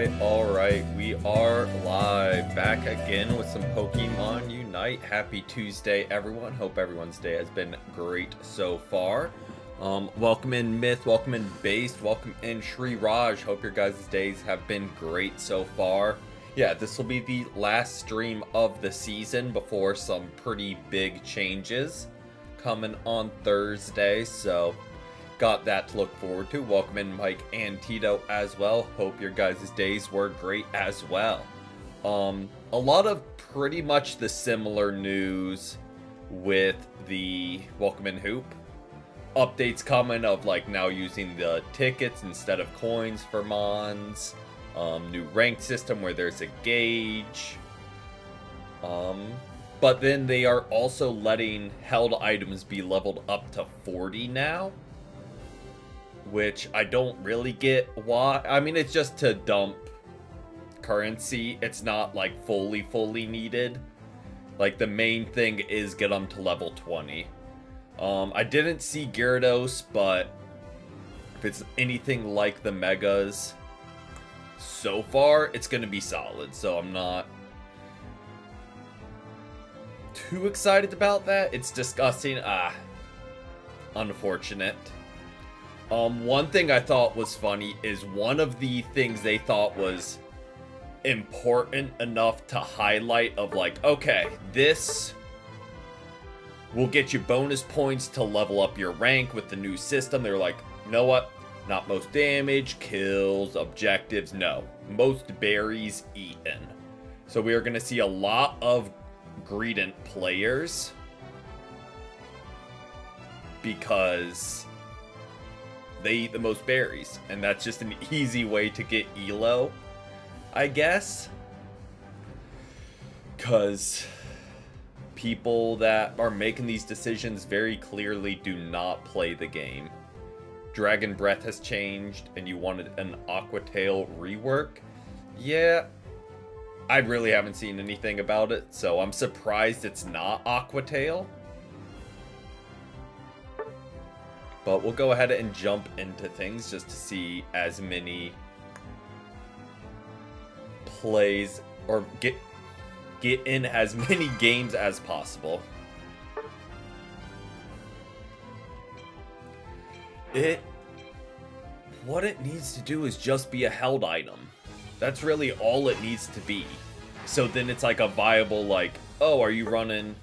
Alright, we are live, back again with some Pokemon Unite. Happy Tuesday, everyone. Hope everyone's day has been great so far. Welcome in Myth, welcome in Based, welcome in Shri Raj. Hope your guys' days have been great so far. Yeah, this will be the last stream of the season before some pretty big changes coming on Thursday, so got that to look forward to. Welcome in Mike and Tito as well. Hope your guys' days were great as well. A lot of pretty much the similar news with the Welcome in Hoop. Updates coming of like now using the tickets instead of coins for Mons. New rank system where there's a gauge. But then they are also letting held items be leveled up to 40 now, which I don't really get why. I mean, it's just to dump currency. It's not like fully needed. Like the main thing is get them to level 20. I didn't see Gyarados, but if it's anything like the Megas so far, it's going to be solid. So I'm not too excited about that. It's disgusting. Unfortunate. One thing I thought was funny is one of the things they thought was important enough to highlight of like, okay, this will get you bonus points to level up your rank with the new system. They're like, you know what? Not most damage, kills, objectives, no. Most berries eaten. So we are going to see a lot of Greedent players because they eat the most berries, and that's just an easy way to get Elo, I guess. Because people that are making these decisions very clearly do not play the game. Dragon Breath has changed, and you wanted an Aqua Tail rework? Yeah, I really haven't seen anything about it, so I'm surprised it's not Aqua Tail. But we'll go ahead and jump into things just to see as many plays or get in as many games as possible. What it needs to do is just be a held item. That's really all it needs to be. So then it's like a viable, like, oh, are you running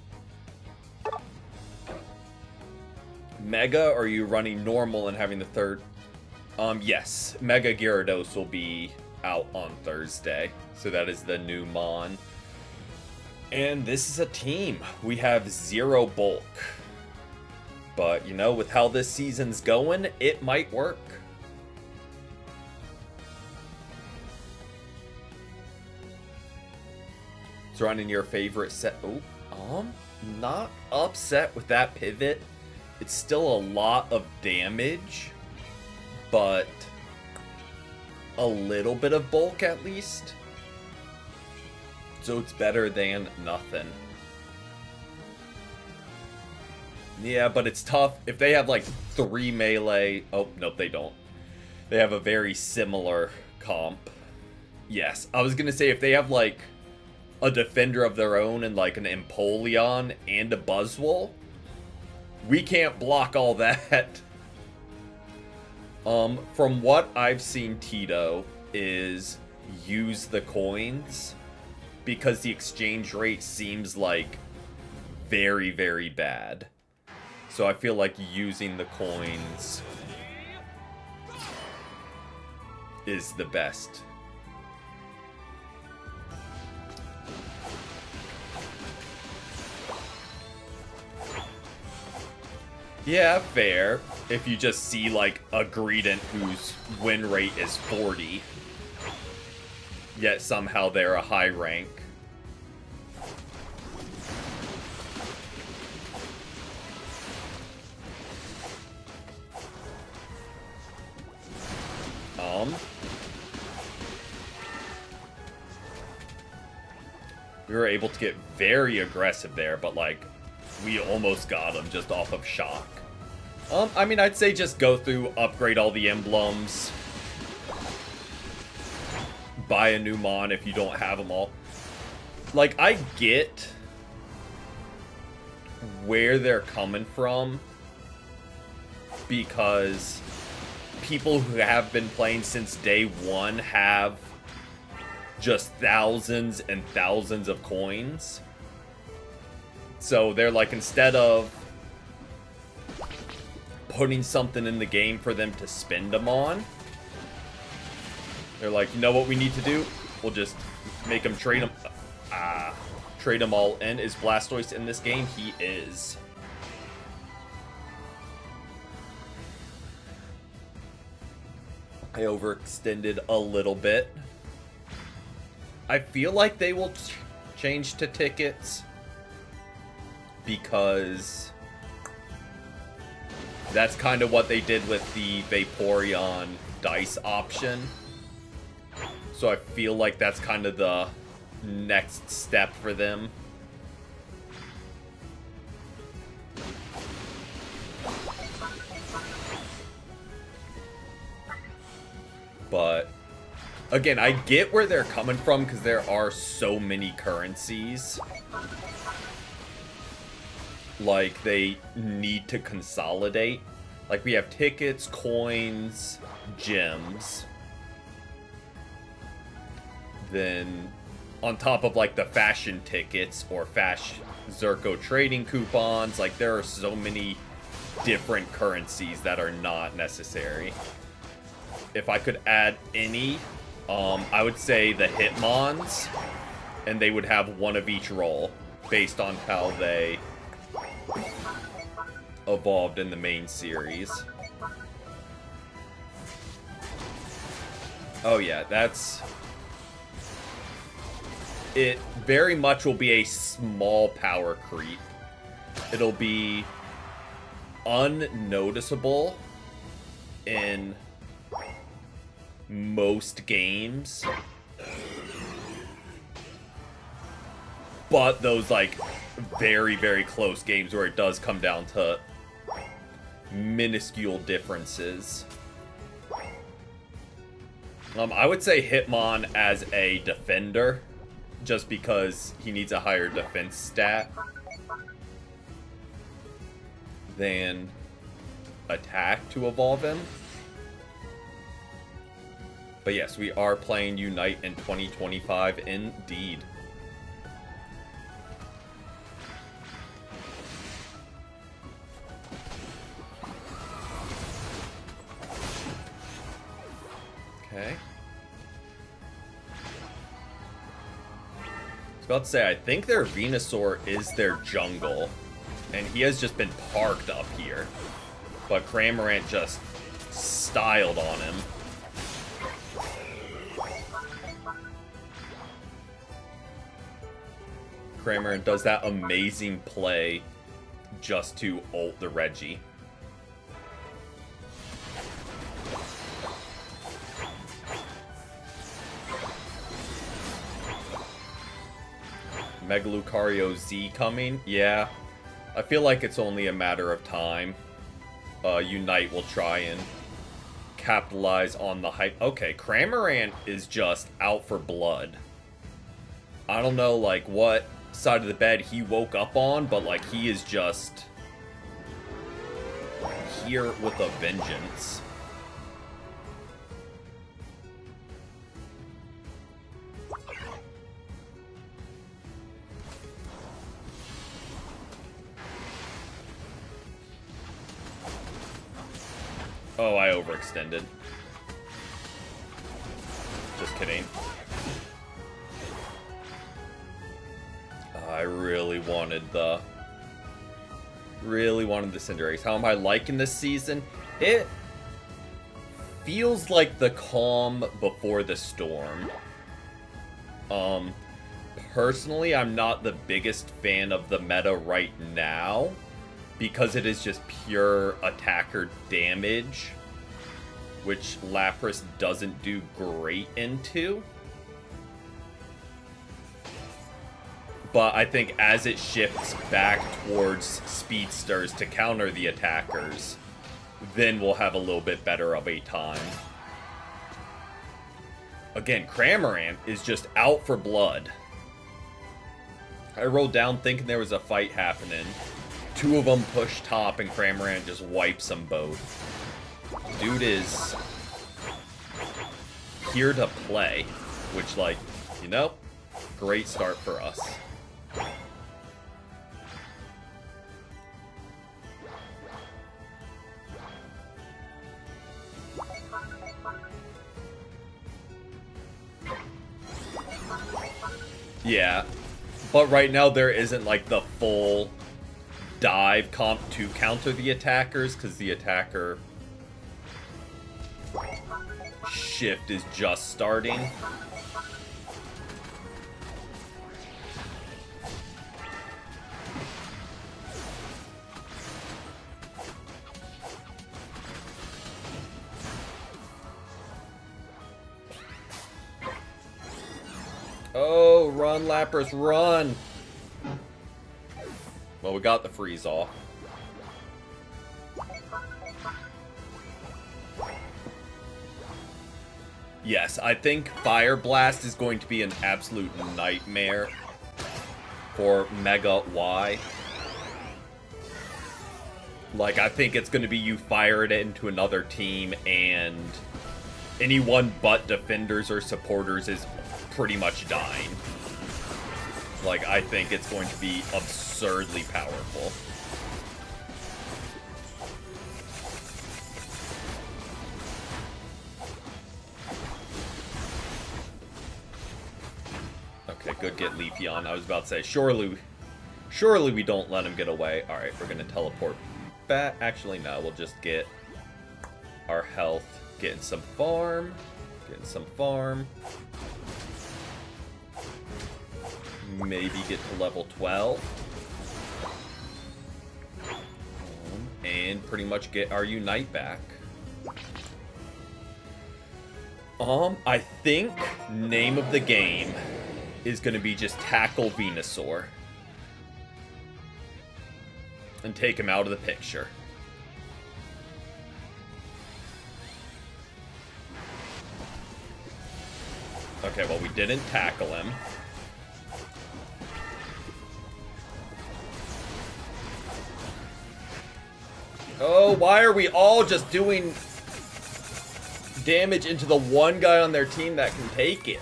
Mega, or are you running normal and having the third? Yes, Mega Gyarados will be out on Thursday. So that is the new Mon. And this is a team. We have 0 bulk. But, you know, with how this season's going, it might work. It's running your favorite set. Oh, not upset with that pivot. It's still a lot of damage, but a little bit of bulk at least. So it's better than nothing. Yeah, but it's tough. If they have like 3 melee... Oh, nope, they don't. They have a very similar comp. Yes, I was going to say if they have like a defender of their own and like an Empoleon and a Buzzwole, we can't block all that. From what I've seen, Tito is use the coins because the exchange rate seems like very bad. So I feel like using the coins is the best. Yeah, fair. If you just see like a Greedent whose win rate is 40, yet somehow they're a high rank. We were able to get very aggressive there, but like we almost got him just off of shock. I mean, I'd say just go through, upgrade all the emblems, buy a new Mon if you don't have them all. Like, I get where they're coming from, because people who have been playing since day one have just thousands and thousands of coins. So they're like, instead of putting something in the game for them to spend them on, they're like, you know what we need to do? We'll just make them trade them. Trade them all in. Is Blastoise in this game? He is. I overextended a little bit. I feel like they will change to tickets, because that's kind of what they did with the Vaporeon dice option. So I feel like that's kind of the next step for them. But again, I get where they're coming from, because there are so many currencies. Like, they need to consolidate. Like, we have tickets, coins, gems. Then, on top of, like, the fashion tickets or Zerko trading coupons, like, there are so many different currencies that are not necessary. If I could add any, I would say the Hitmons, and they would have one of each role, based on how they evolved in the main series. Oh yeah, that's... It very much will be a small power creep. It'll be unnoticeable in most games. But those, like, very, very close games where it does come down to minuscule differences. I would say Hitmon as a defender, just because he needs a higher defense stat than attack to evolve him. But yes, we are playing Unite in 2025 indeed. Okay. I was about to say, I think their Venusaur is their jungle, and he has just been parked up here. But Cramorant just styled on him. Cramorant does that amazing play just to ult the Reggie. Mega Lucario Z coming? Yeah. I feel like it's only a matter of time. Unite will try and capitalize on the hype. Okay, Cramorant is just out for blood. I don't know, like, what side of the bed he woke up on, but, like, he is just here with a vengeance. Oh, I overextended. Just kidding. I really wanted the Cinderace. How am I liking this season? It feels like the calm before the storm. Personally, I'm not the biggest fan of the meta right now, because it is just pure attacker damage, which Lapras doesn't do great into. But I think as it shifts back towards speedsters to counter the attackers, then we'll have a little bit better of a time. Again, Cramorant is just out for blood. I rolled down thinking there was a fight happening. Two of them push top and Cramorant just wipes them both. Dude is here to play, which, like, you know, great start for us. Yeah, but right now there isn't, like, the full dive comp to counter the attackers, because the attacker shift is just starting. Oh, run, Lapras, run! Well, we got the freeze off. Yes, I think Fire Blast is going to be an absolute nightmare for Mega Y. Like, I think it's going to be you fire it into another team and anyone but defenders or supporters is pretty much dying. Like, I think it's going to be absurdly powerful. Okay, good get Leafeon. I was about to say, surely we don't let him get away. Alright, we're gonna teleport back. Actually, no, we'll just get our health. Getting some farm. Maybe get to level 12. And pretty much get our Unite back. I think name of the game is going to be just tackle Venusaur. And take him out of the picture. Okay, well, we didn't tackle him. Oh, why are we all just doing damage into the one guy on their team that can take it?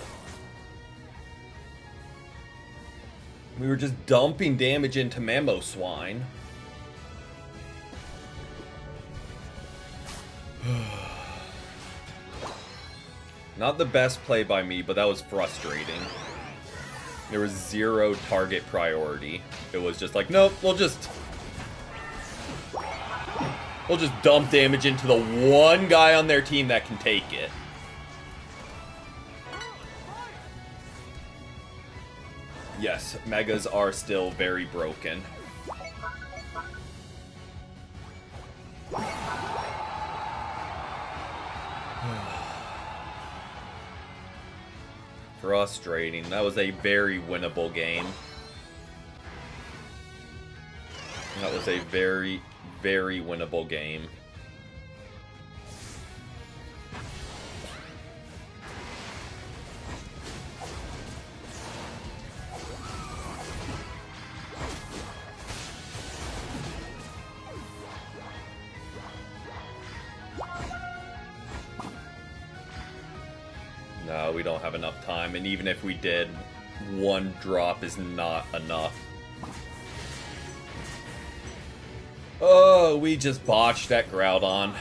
We were just dumping damage into Mamoswine. Not the best play by me, but that was frustrating. There was zero target priority. It was just like, nope, we'll just dump damage into the one guy on their team that can take it. Yes, Megas are still very broken. Frustrating. That was a very winnable game. That was a very, very winnable game. No, we don't have enough time, and even if we did, one drop is not enough. Oh, we just botched that Groudon.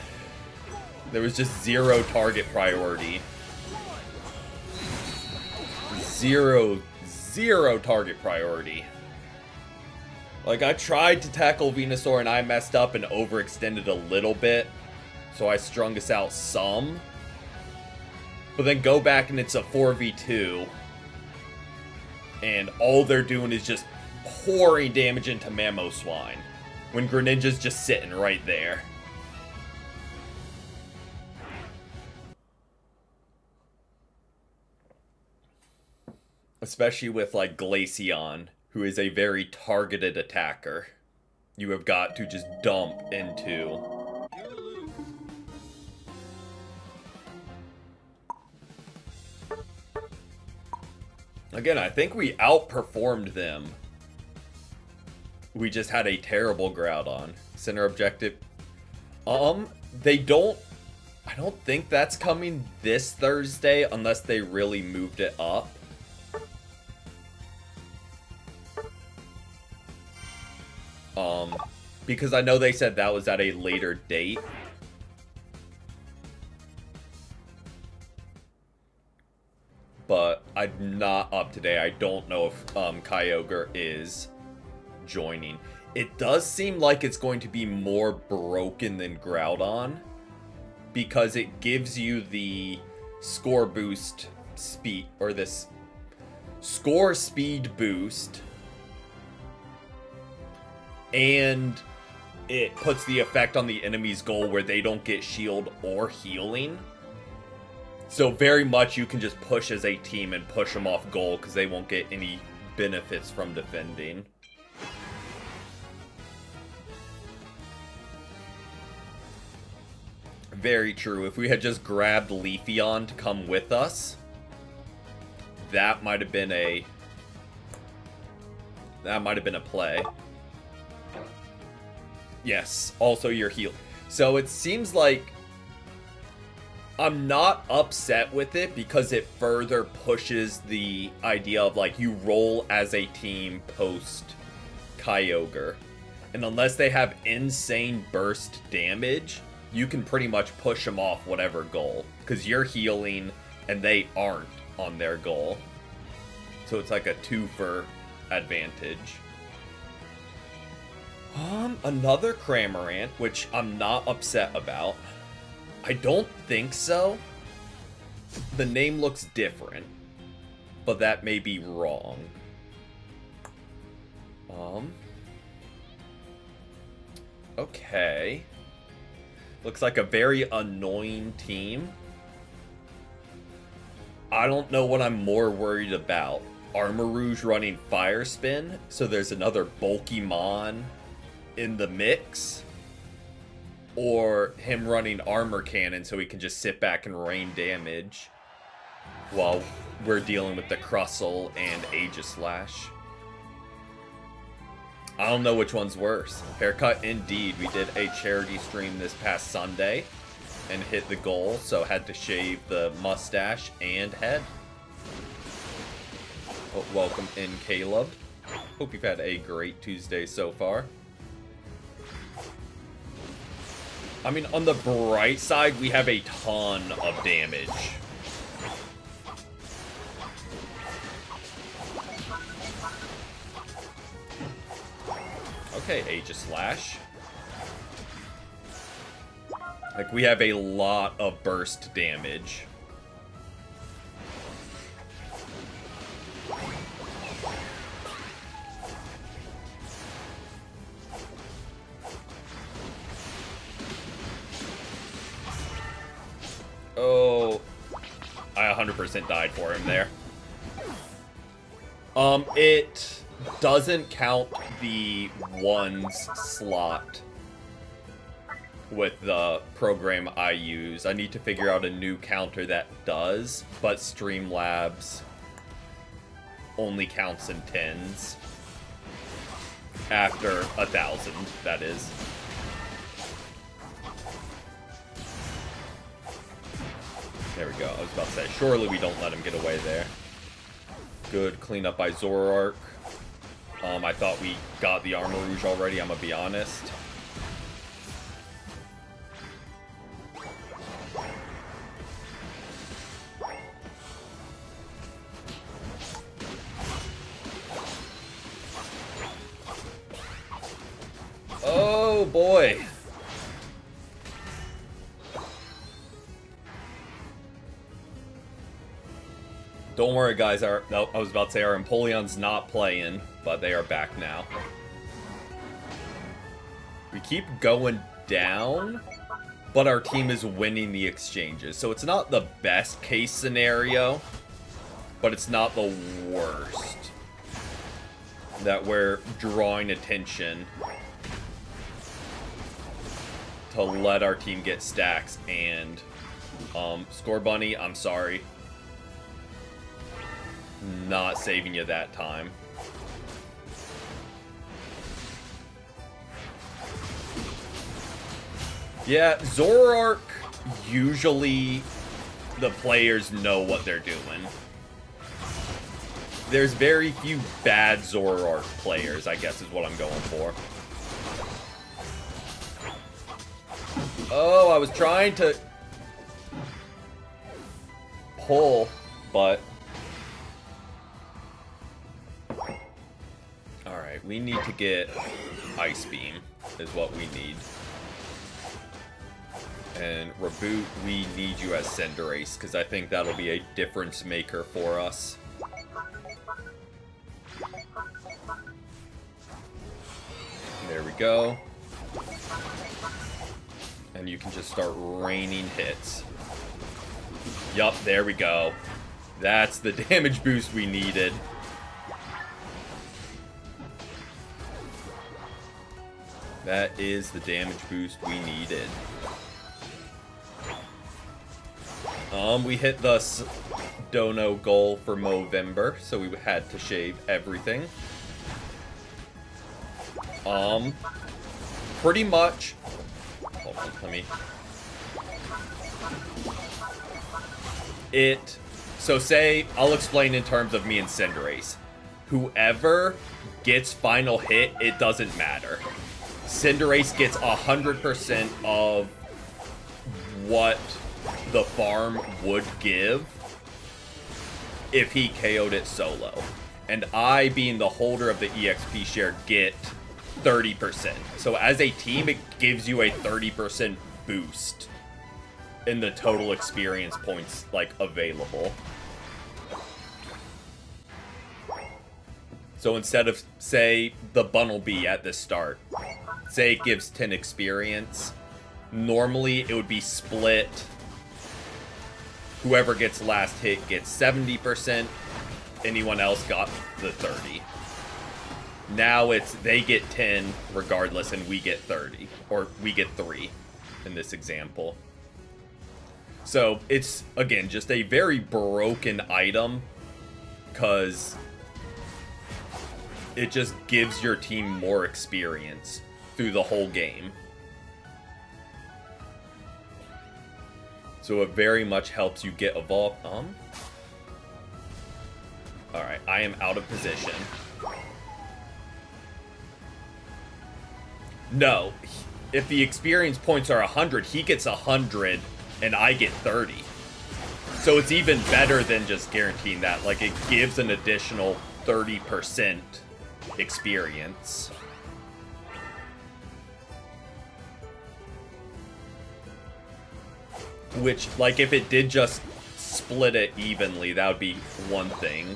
There was just zero target priority. Zero target priority. Like, I tried to tackle Venusaur and I messed up and overextended a little bit, so I strung us out some. But then go back and it's a 4v2. And all they're doing is just pouring damage into Mamoswine. When Greninja's just sitting right there. Especially with, like, Glaceon, who is a very targeted attacker. You have got to just dump into. Again, I think we outperformed them. We just had a terrible Groudon. Center objective. They don't... I don't think that's coming this Thursday unless they really moved it up. Because I know they said that was at a later date. But I'm not up today. I don't know if Kyogre is joining. It does seem like it's going to be more broken than Groudon, because it gives you the score boost speed, or this score speed boost, and it puts the effect on the enemy's goal where they don't get shield or healing. So very much you can just push as a team and push them off goal because they won't get any benefits from defending. Very true. If we had just grabbed Leafeon to come with us, that might have been a play. Yes, also your heal. So it seems like I'm not upset with it because it further pushes the idea of like you roll as a team post Kyogre. And unless they have insane burst damage, you can pretty much push them off whatever goal. Because you're healing and they aren't on their goal. So it's like a 2-for advantage. Another Cramorant, which I'm not upset about. I don't think so. The name looks different, but that may be wrong. Okay. Looks like a very annoying team. I don't know what I'm more worried about. Armarouge running Fire Spin, so there's another Bulkymon in the mix, or him running Armor Cannon so he can just sit back and rain damage while we're dealing with the Crustle and Aegislash. I don't know which one's worse. Haircut indeed. We did a charity stream this past Sunday and hit the goal, so had to shave the mustache and head. But welcome in, Caleb. Hope you've had a great Tuesday so far. I mean, on the bright side, we have a ton of damage. Okay, Aegislash. Like, we have a lot of burst damage. Oh, I 100% died for him there. It doesn't count the ones slot with the program I use. I need to figure out a new counter that does, but Streamlabs only counts in tens. After 1,000, that is. There we go. I was about to say, surely we don't let him get away there. Good cleanup by Zoroark. I thought we got the Armarouge already, I'm gonna be honest. Oh boy. Don't worry, guys. I was about to say our Empoleon's not playing, but they are back now. We keep going down, but our team is winning the exchanges. So it's not the best case scenario, but it's not the worst. That we're drawing attention to let our team get stacks. And Score Bunny, I'm sorry. Not saving you that time. Yeah, Zoroark, usually the players know what they're doing. There's very few bad Zoroark players, I guess is what I'm going for. Oh, I was trying to pull, but... Alright, we need to get Ice Beam, is what we need. And Reboot, we need you as Cinderace, because I think that'll be a difference maker for us. There we go. And you can just start raining hits. Yup, there we go. That's the damage boost we needed. That is the damage boost we needed. We hit the Dono goal for Movember, so we had to shave everything. Pretty much... Hold on, let me... So say, I'll explain in terms of me and Cinderace. Whoever gets final hit, it doesn't matter. Cinderace gets 100% of what the farm would give if he KO'd it solo. And I, being the holder of the EXP share, get 30%. So as a team, it gives you a 30% boost in the total experience points, like, available. So instead of, say, the Bunnelby at the start, say it gives 10 experience, normally it would be split. Whoever gets last hit gets 70%, anyone else got the 30. Now it's they get 10 regardless and we get 30, or we get 3 in this example. So it's, again, just a very broken item because it just gives your team more experience through the whole game. So it very much helps you get evolved. Alright, I am out of position. No, if the experience points are 100, he gets 100 and I get 30. So it's even better than just guaranteeing that. Like, it gives an additional 30% experience. Which, like, if it did just split it evenly, that would be one thing.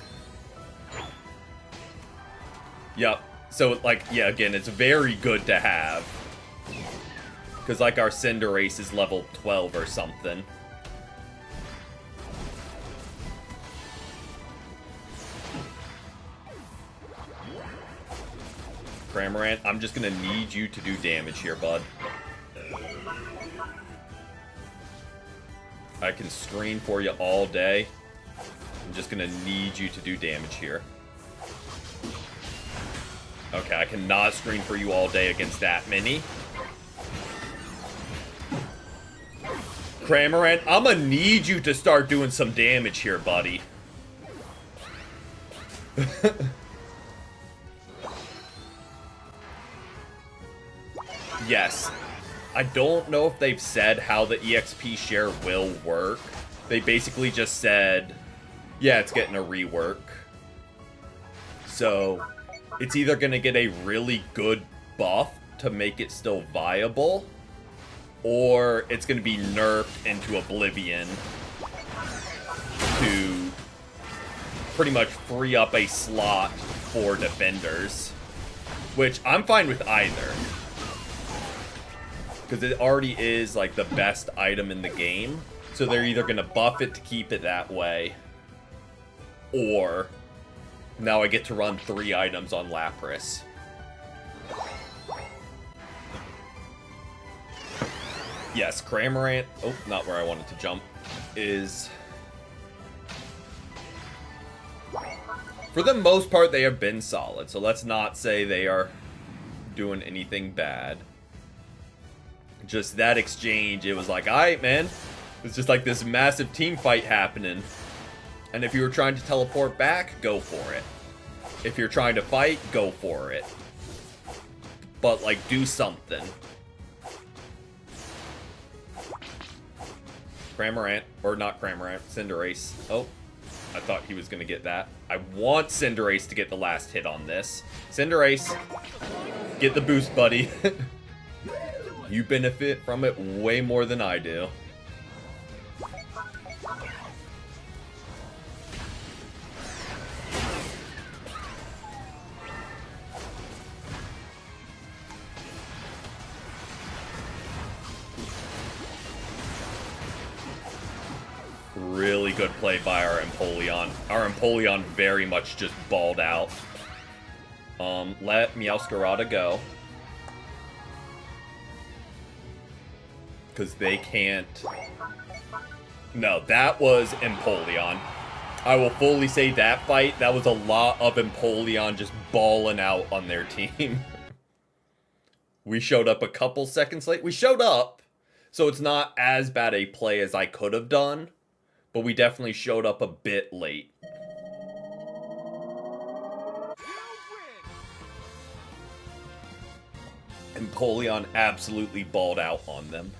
Yep. So, like, yeah, again, it's very good to have. Because, like, our Cinderace is level 12 or something. Cramorant, I'm just gonna need you to do damage here, bud. I can screen for you all day. I'm just gonna need you to do damage here. Okay, I cannot screen for you all day against that many. Cramorant, I'm gonna need you to start doing some damage here, buddy. Yes. I don't know if they've said how the EXP share will work. They basically just said, yeah, it's getting a rework. So, it's either going to get a really good buff to make it still viable, or it's going to be nerfed into oblivion to pretty much free up a slot for defenders. Which, I'm fine with either. Because it already is, like, the best item in the game. So they're either going to buff it to keep it that way, or now I get to run 3 items on Lapras. Yes, Cramorant, oh, not where I wanted to jump, is For the most part, they have been solid. So let's not say they are doing anything bad. Just that exchange, it was like, alright, man. It's just like this massive team fight happening. And if you were trying to teleport back, go for it. If you're trying to fight, go for it. But, like, do something. Cramorant, or not Cramorant, Cinderace. Oh, I thought he was going to get that. I want Cinderace to get the last hit on this. Cinderace, get the boost, buddy. You benefit from it way more than I do. Really good play by our Empoleon. Our Empoleon very much just balled out. Let Meowscarada go. Because they can't... No, that was Empoleon. I will fully say that fight, that was a lot of Empoleon just balling out on their team. We showed up a couple seconds late. We showed up, so it's not as bad a play as I could have done. But we definitely showed up a bit late. Empoleon absolutely balled out on them.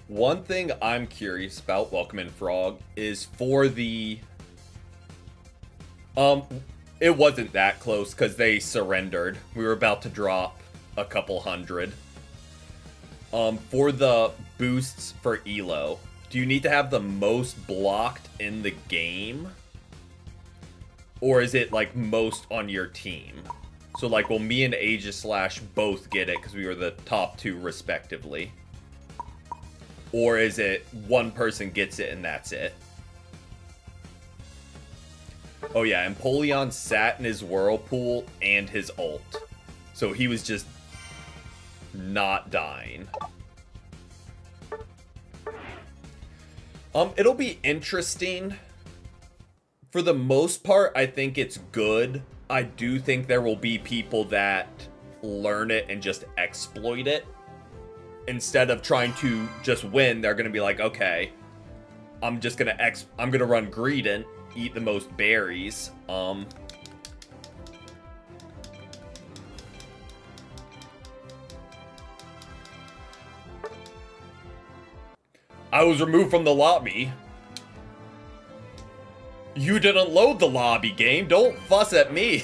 One thing I'm curious about, welcome in Frog, is for the... It wasn't that close because they surrendered. We were about to drop a couple hundred. For the boosts for Elo, do you need to have the most blocked in the game? Or is it, like, most on your team? So, like, will me and Aegislash both get it because we were the top two, respectively? Or is it one person gets it and that's it? Oh, yeah, Empoleon sat in his Whirlpool and his ult. So he was just not dying. It'll be interesting. For the most part, I think it's good. I do think there will be people that learn it and just exploit it. Instead of trying to just win, they're going to be like, okay, I'm going to run Greedent, eat the most berries. I was removed from the lobby. You didn't load the lobby, game. Don't fuss at me.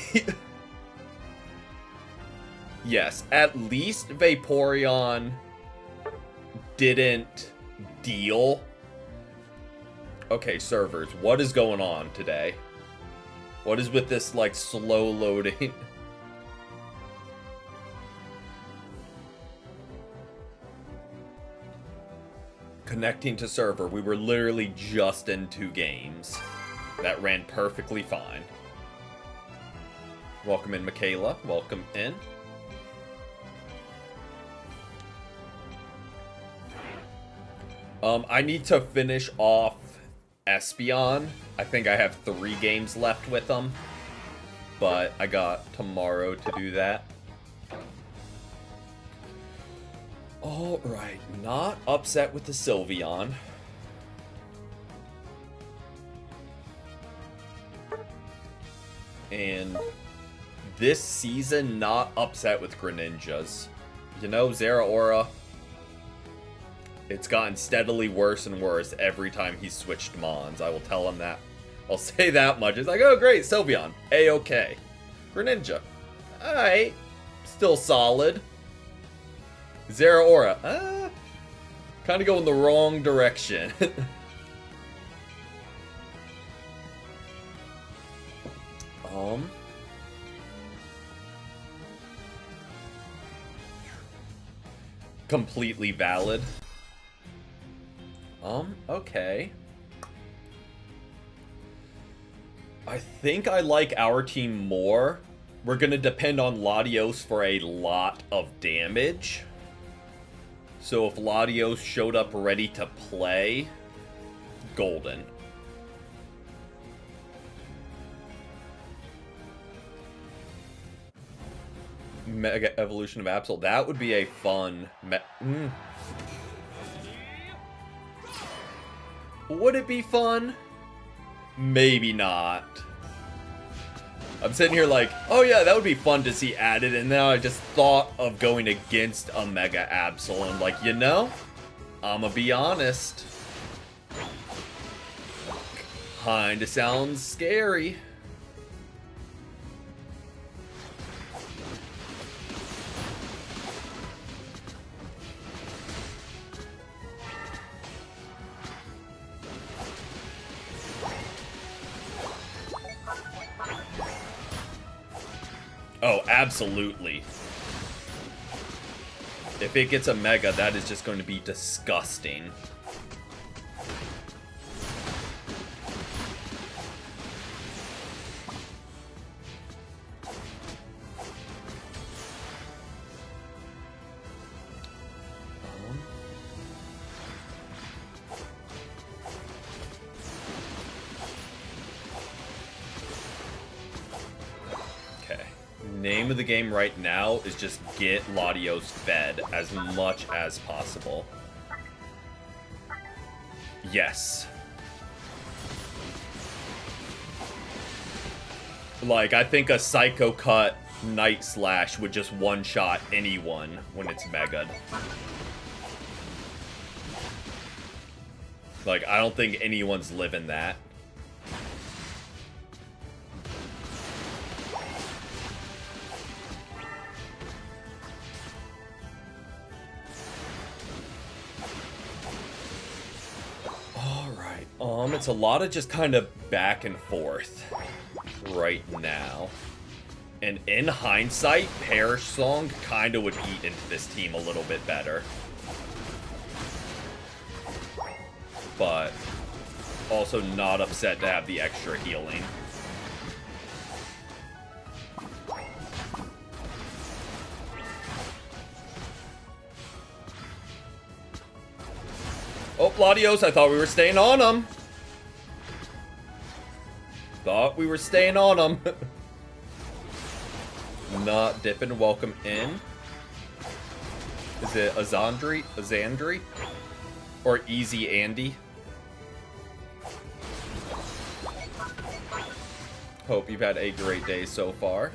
Yes, at least Vaporeon didn't deal. Okay, servers, what is going on today? What is with this, like, slow loading? Connecting to server. We were literally just in 2 games. That ran perfectly fine. Welcome in, Michaela. Welcome in. I need to finish off Espeon. I think I have 3 games left with them. But I got tomorrow to do that. Alright, not upset with the Sylveon. And this season, not upset with Greninjas. You know, Zeraora, it's gotten steadily worse and worse every time he's switched Mons. I will tell him that. I'll say that much. It's like, oh great, Sylveon, A-okay. Greninja, alright, still solid. Zeraora, kind of going the wrong direction. Completely valid. Okay. I think I like our team more. We're gonna depend on Latios for a lot of damage. So if Latios showed up ready to play, golden. Mega Evolution of Absol. That would be a fun... Would it be fun? Maybe not. I'm sitting here like, oh yeah, that would be fun to see added, and now I just thought of going against a Mega Absol, and I'm like, you know, I'ma be honest. Kinda sounds scary. Oh, absolutely. If it gets a Mega, that is just going to be disgusting. Name of the game right now is just get Latios fed as much as possible. Yes. Like, I think a Psycho Cut Night Slash would just one-shot anyone when it's Mega'd. Like, I don't think anyone's living that. It's a lot of just kind of back and forth right now. And in hindsight, Perish Song kind of would eat into this team a little bit better. But also not upset to have the extra healing. Oh, Latios, I thought we were staying on him. Thought we were staying on him. Not dipping. Welcome in. Is it Azandri? Azandri? Or Easy Andy? Hope you've had a great day so far.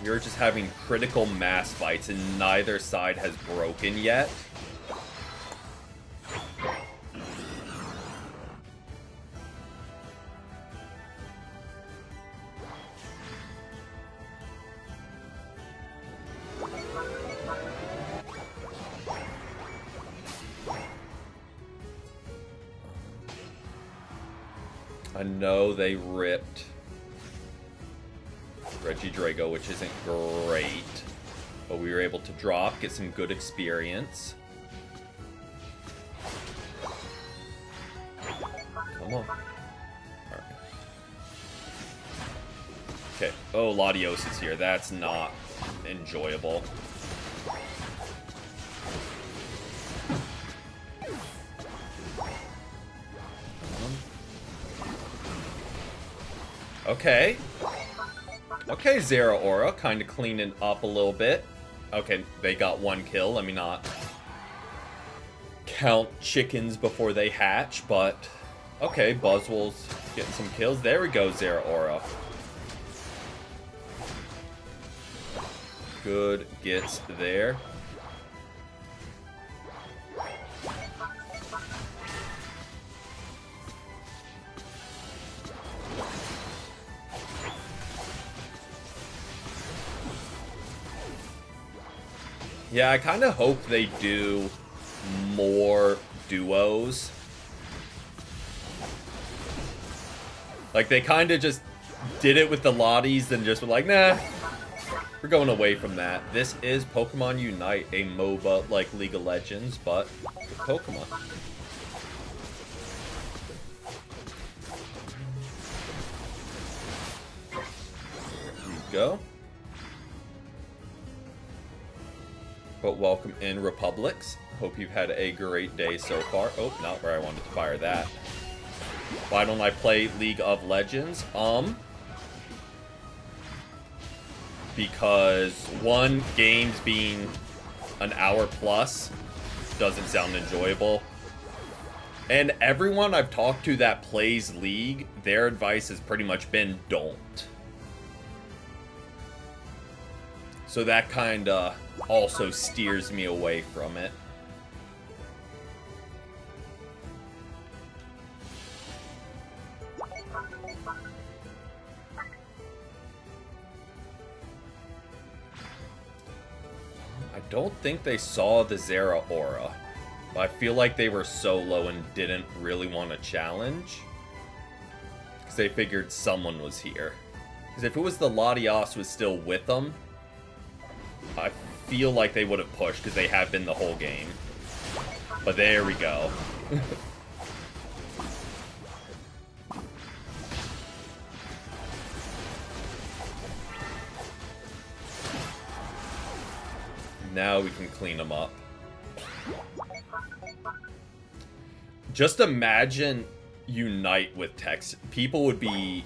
You're just having critical mass fights and neither side has broken yet. I know they ripped Regidrago, which isn't great, but we were able to drop, get some good experience. Come on. Alright. Okay. Oh, Latios is here. That's not enjoyable. Okay. Okay, Zeraora, kind of cleaning up a little bit. Okay, they got one kill. Let me not count chickens before they hatch, but... Okay, Buzzwole's getting some kills. There we go, Zeraora. Good gets there. Yeah, I kind of hope they do more duos. Like, they kind of just did it with the Lotties and just were like, nah, we're going away from that. This is Pokemon Unite, a MOBA like League of Legends, but with Pokemon. go. But welcome in, Republics. Hope you've had a great day so far. Oh, not where I wanted to fire that. Why don't I play League of Legends? Because one, games being an hour plus doesn't sound enjoyable. And everyone I've talked to that plays League, their advice has pretty much been don't. So that kinda also steers me away from it. I don't think they saw the Zera aura. I feel like they were solo and didn't really want to challenge. Because they figured someone was here. Because if it was the Latias was still with them, I feel like they would have pushed because they have been the whole game. But there we go. Now we can clean them up. Just imagine Unite with text. People would be...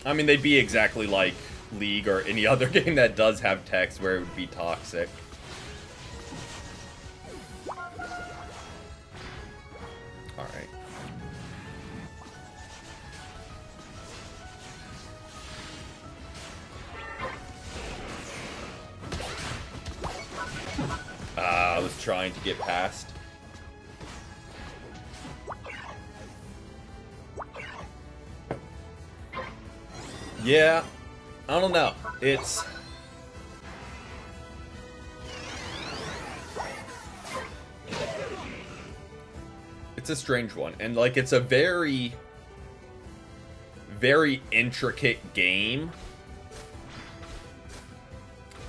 I mean, they'd be exactly like League or any other game that does have text where it would be toxic. Alright. I was trying to get past. Yeah, I don't know. It's a strange one, and like it's a very, very intricate game,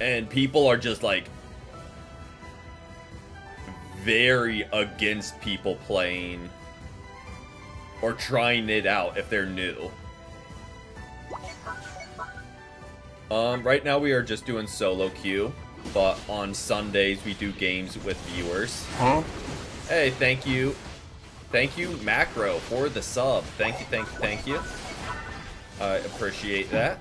and people are just like very against people playing or trying it out if they're new. Right now we are just doing solo queue, but on Sundays we do games with viewers. Huh? Hey, thank you. Thank you, Macro, for the sub. Thank you, thank you, thank you. I appreciate that.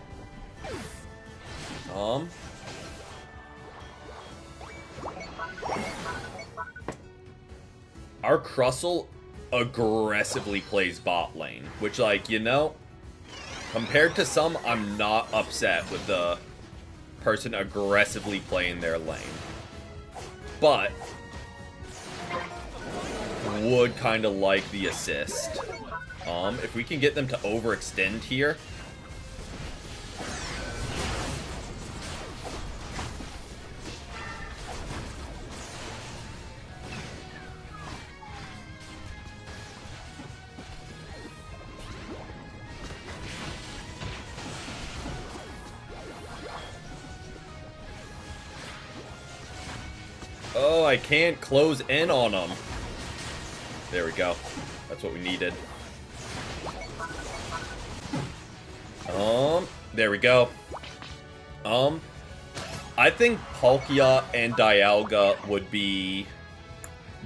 Our Crustle aggressively plays bot lane, which, like, you know, compared to some, I'm not upset with the person aggressively playing their lane. But would kind of like the assist. If we can get them to overextend here. Oh, I can't close in on them. There we go. That's what we needed. There we go. I think Palkia and Dialga would be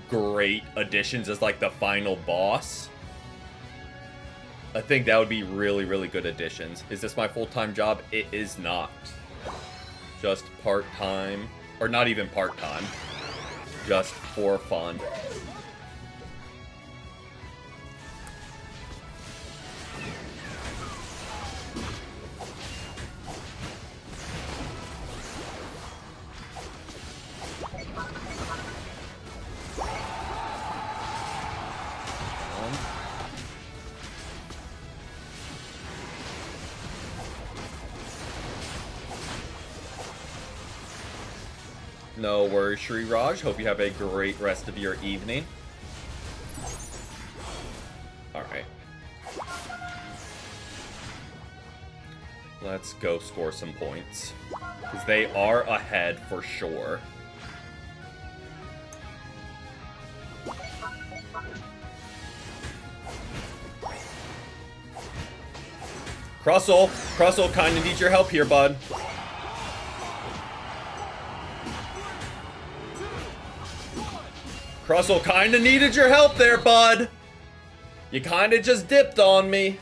great additions as like the final boss. I think that would be really, really good additions. Is this my full-time job? It is not. Just part-time. Or not even part-time. Just for fun. No worries, Shri Raj. Hope you have a great rest of your evening. Alright. Let's go score some points. Because they are ahead for sure. Crustle kinda needs your help here, bud. Crustle kinda needed your help there, bud. You kinda just dipped on me.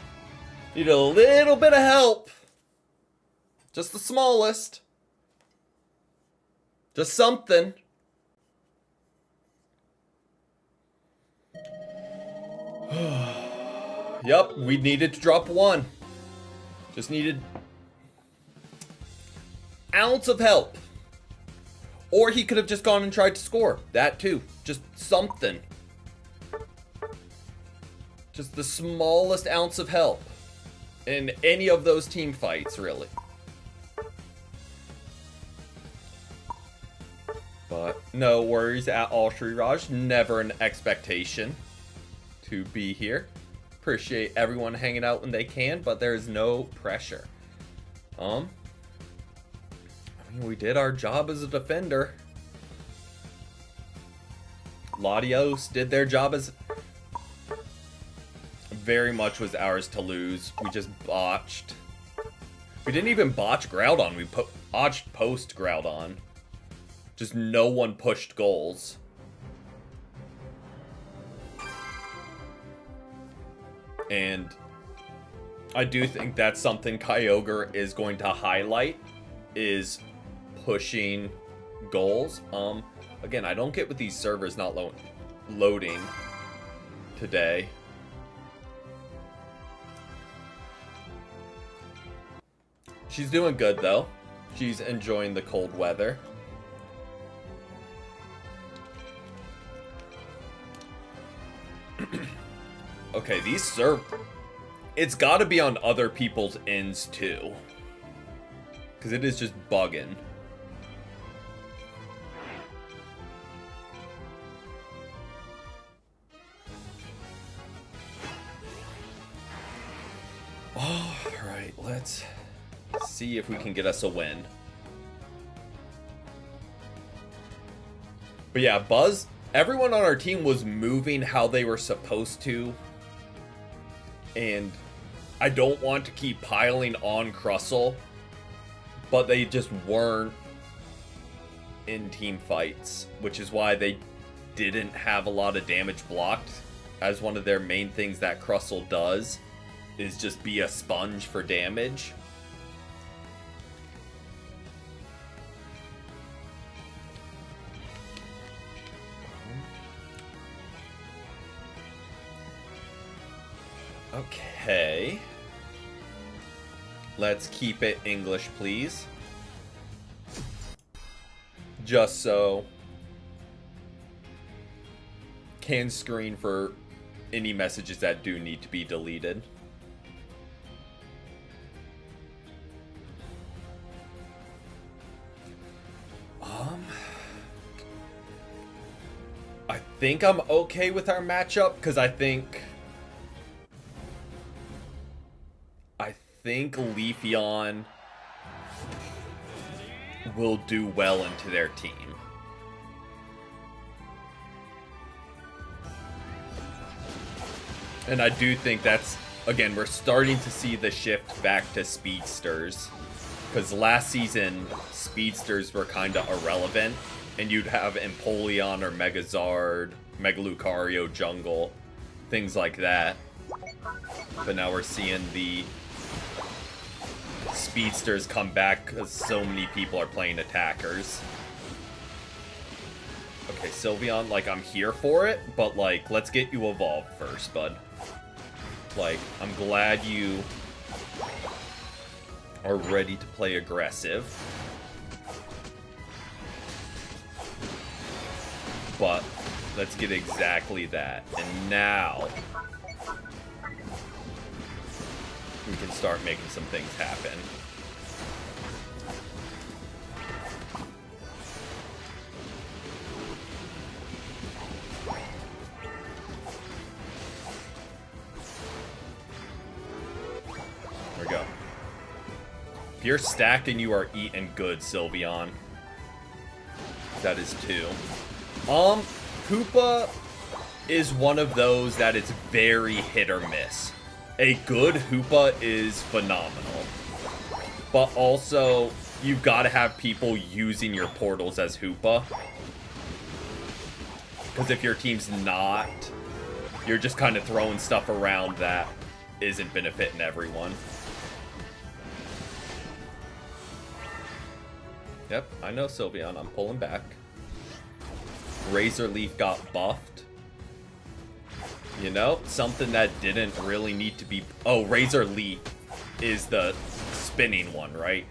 Need a little bit of help. Just the smallest. Just something. Yup, we needed to drop one. Just needed ounce of help. Or he could have just gone and tried to score. That too. Just something. Just the smallest ounce of help. In any of those team fights, really. But no worries at all, Sriraj. Never an expectation to be here. Appreciate everyone hanging out when they can, but there's no pressure. I mean, we did our job as a defender. Latios did their job as... Very much was ours to lose. We just botched. We didn't even botch Groudon. We botched post Groudon. Just no one pushed goals. And I do think that's something Kyogre is going to highlight, is pushing goals. Again, I don't get with these servers not loading today. She's doing good though. She's enjoying the cold weather. Okay, these it's gotta be on other people's ends too. Because it is just bugging. Alright, let's see if we can get us a win. But yeah, Buzz, everyone on our team was moving how they were supposed to. And I don't want to keep piling on Crustle, but they just weren't in team fights, which is why they didn't have a lot of damage blocked, as one of their main things that Crustle does is just be a sponge for damage. Okay. Let's keep it English, please. Just so can screen for any messages that do need to be deleted. I think I'm okay with our matchup because I think Leafeon will do well into their team. And I do think that's, again, we're starting to see the shift back to speedsters. Because last season, speedsters were kind of irrelevant. And you'd have Empoleon or Megazard, Mega Lucario jungle, things like that. But now we're seeing the speedsters come back because so many people are playing attackers. Okay, Sylveon, like, I'm here for it, but, like, let's get you evolved first, bud. Like, I'm glad you are ready to play aggressive. But let's get exactly that. And now we can start making some things happen. There we go. If you're stacked and you are eating good, Sylveon. That is 2. Koopa is one of those that it's very hit or miss. a good Hoopa is phenomenal. But also, you've got to have people using your portals as Hoopa. Because if your team's not, you're just kind of throwing stuff around that isn't benefiting everyone. Yep, I know, Sylveon. I'm pulling back. Razor Leaf got buffed. You know, something that didn't really need to be... Oh, Razor Leaf is the spinning one, right?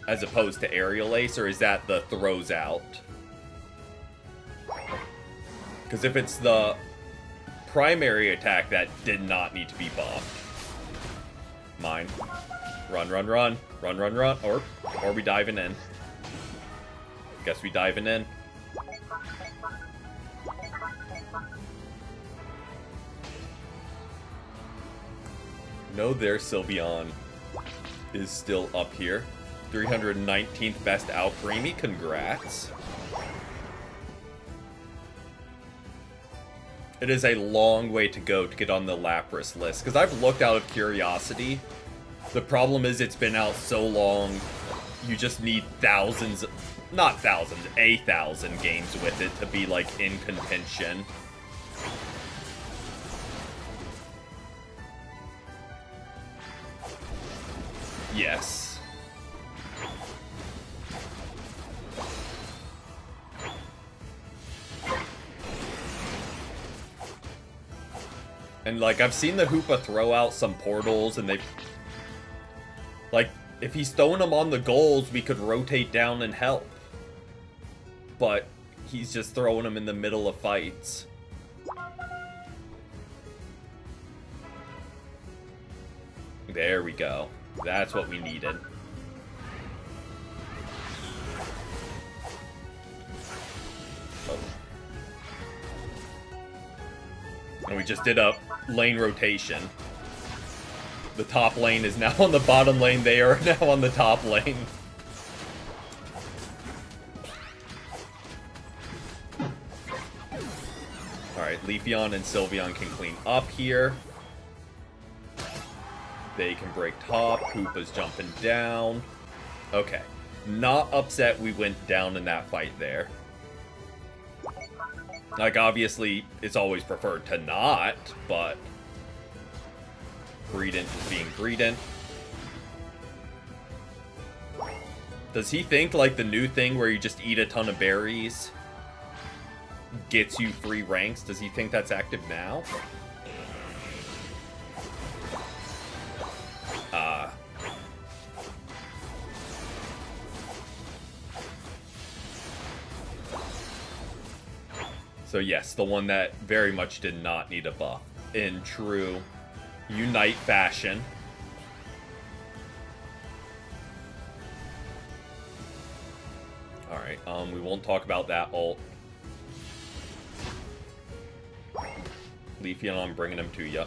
As opposed to Aerial Ace, or is that the throws out? Because if it's the primary attack, that did not need to be buffed. Mine. Run, run, run. Run, run, run. Or we diving in. Guess we diving in. No, there, Sylveon is still up here. 319th best Alcremie. Congrats. It is a long way to go to get on the Lapras list. Because I've looked out of curiosity. The problem is it's been out so long, you just need thousands, not thousands, 1,000 games with it to be, like, in contention. Yes. And, like, I've seen the Hoopa throw out some portals, and they've... Like, if he's throwing them on the goals, we could rotate down and help. But he's just throwing them in the middle of fights. There we go. That's what we needed. Oh. And we just did a lane rotation. The top lane is now on the bottom lane. They are now on the top lane. Alright, Leafeon and Sylveon can clean up here. They can break top. Hoopa's jumping down. Okay. Not upset we went down in that fight there. Like, obviously, it's always preferred to not, but... Greedent is being Greedent. Does he think, like, the new thing where you just eat a ton of berries gets you free ranks? Does he think that's active now? So yes, the one that very much did not need a buff in true Unite fashion. Alright, we won't talk about that ult. Leafeon, I'm bringing him to ya.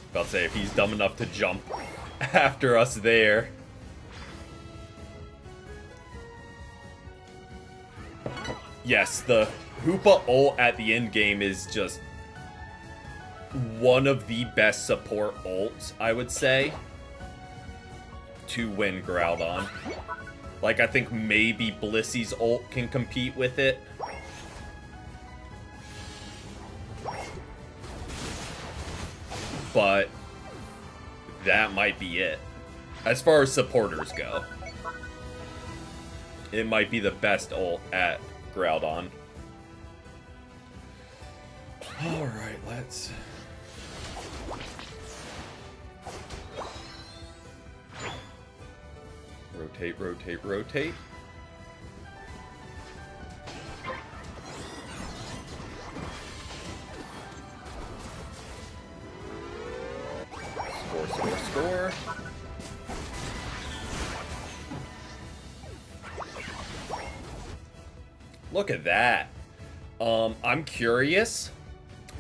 About to say, if he's dumb enough to jump after us there. Yes, the Hoopa ult at the end game is just one of the best support ults, I would say, to win Groudon. Like, I think maybe Blissey's ult can compete with it. But that might be it. As far as supporters go, it might be the best ult at Groudon. Alright, let's... Rotate, rotate, rotate. Score, score, score. Look at that. I'm curious.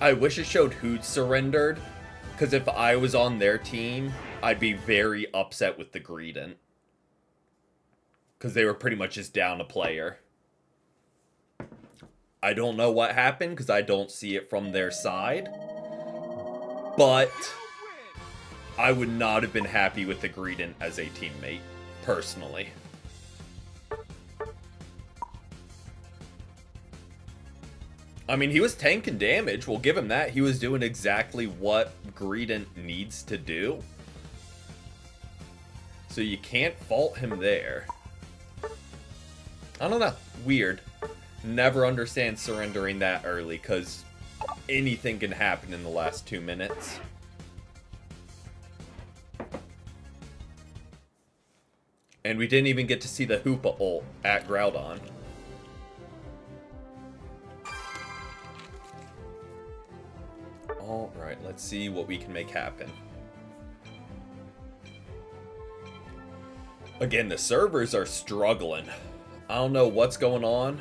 I wish it showed who'd surrendered, because if I was on their team, I'd be very upset with the Greedent. Because they were pretty much just down a player. I don't know what happened, because I don't see it from their side. but I would not have been happy with the Greedent as a teammate, personally. I mean, he was tanking damage. We'll give him that. He was doing exactly what Greedent needs to do. So you can't fault him there. I don't know. Weird. Never understand surrendering that early, because anything can happen in the last 2 minutes. And we didn't even get to see the Hoopa ult at Groudon. Alright, let's see what we can make happen. Again, the servers are struggling. I don't know what's going on.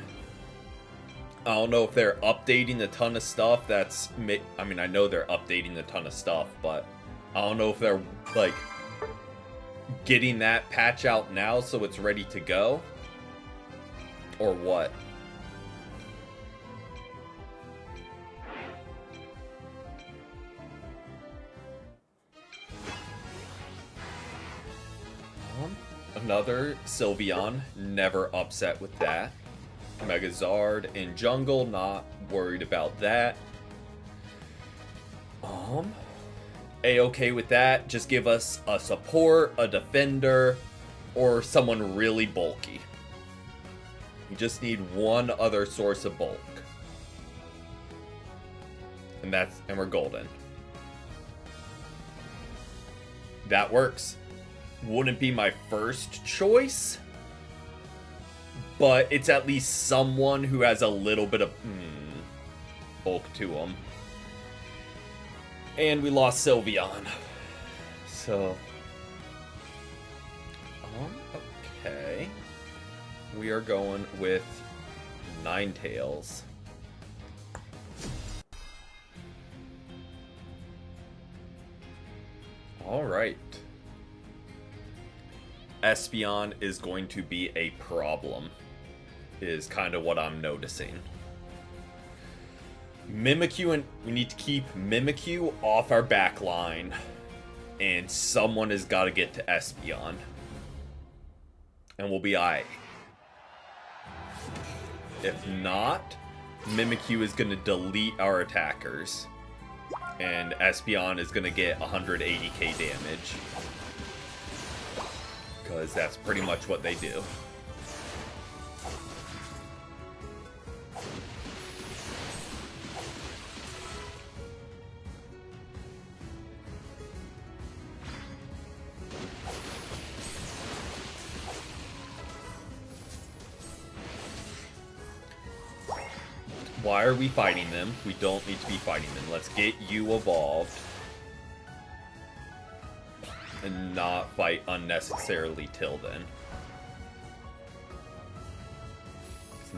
I don't know if they're updating a ton of stuff that's... I mean, I know they're updating a ton of stuff, but I don't know if they're, like, getting that patch out now so it's ready to go, or what. Another Sylveon, never upset with that. Megazard in jungle, not worried about that. A-okay with that. Just give us a support, a defender, or someone really bulky. You just need one other source of bulk. And we're golden. That works. Wouldn't be my first choice, but it's at least someone who has a little bit of bulk to them. And we lost Sylveon. So, okay. We are going with Ninetales. All right. Espeon is going to be a problem, is kind of what I'm noticing. Mimikyu, and we need to keep Mimikyu off our back line, and someone has got to get to Espeon, and we'll be alright. If not, Mimikyu is going to delete our attackers, and Espeon is going to get 180k damage. Because that's pretty much what they do. Why are we fighting them? We don't need to be fighting them. Let's get you evolved. And not fight unnecessarily till then.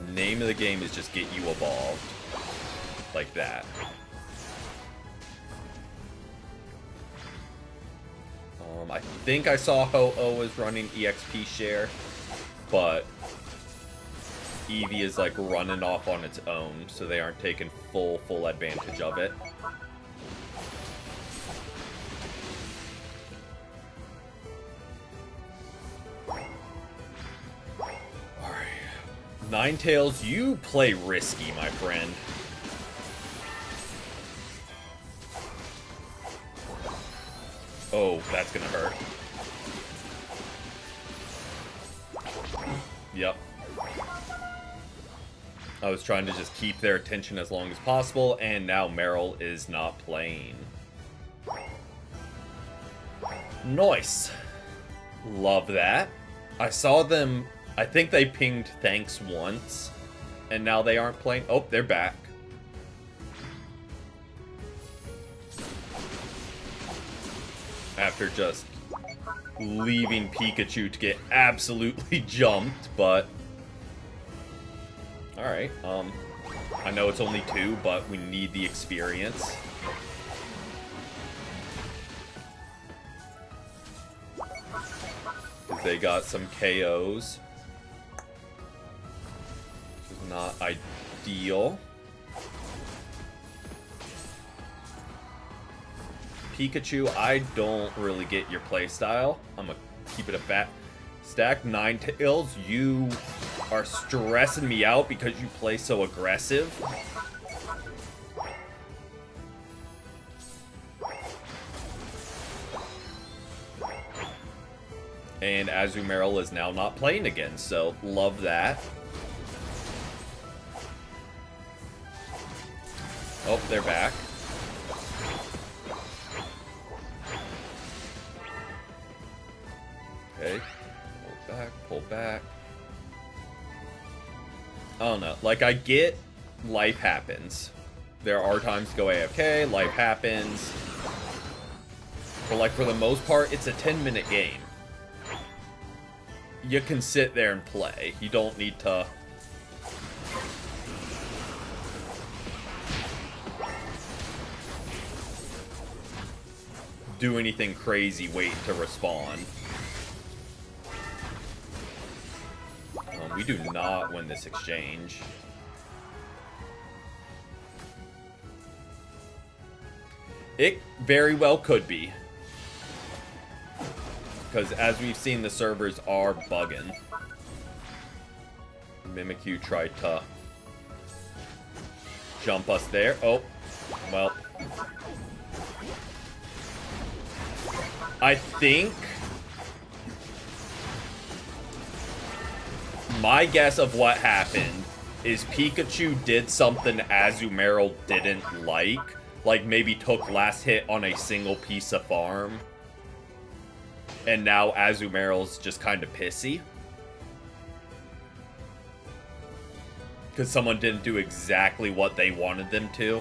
The name of the game is just get you evolved. Like that. I think I saw Ho-Oh was running EXP share, but Eevee is like running off on its own, so they aren't taking full advantage of it. Ninetales, you play risky, my friend. Oh, that's gonna hurt. Yep. I was trying to just keep their attention as long as possible, and now Meryl is not playing. Nice. Love that. I saw them... I think they pinged thanks once, and now they aren't playing. Oh, they're back. After just leaving Pikachu to get absolutely jumped, but... Alright, I know it's only 2, but we need the experience. Because they got some KOs. Not ideal. Pikachu, I don't really get your playstyle. I'm gonna keep it a fat stack. Ninetales, you are stressing me out because you play so aggressive. And Azumarill is now not playing again, so love that. Oh, they're back. Okay. Pull back, pull back. I don't know. Like, I get life happens. There are times to go AFK, life happens. But, like, for the most part, it's a 10-minute game. You can sit there and play. You don't need to... do anything crazy waiting to respawn. We do not win this exchange. It very well could be. Because as we've seen, the servers are bugging. Mimikyu tried to jump us there. Oh, well. I think my guess of what happened is Pikachu did something Azumarill didn't like maybe took last hit on a single piece of farm, and now Azumarill's just kind of pissy because someone didn't do exactly what they wanted them to.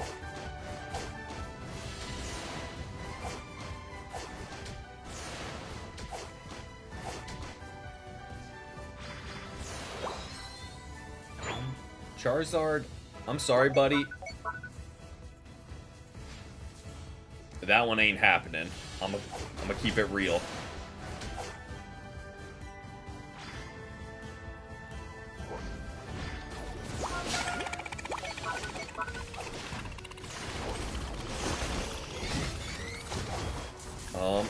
Charizard, I'm sorry, buddy. That one ain't happening. I'm gonna keep it real.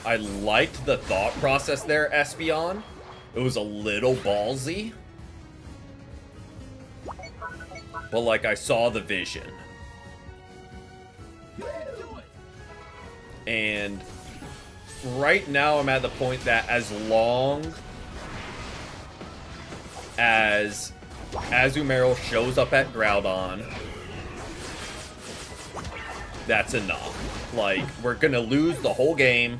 I liked the thought process there, Espeon. It was a little ballsy. But, like, I saw the vision. And right now I'm at the point that as long as Azumarill shows up at Groudon, that's enough. Like, we're gonna lose the whole game.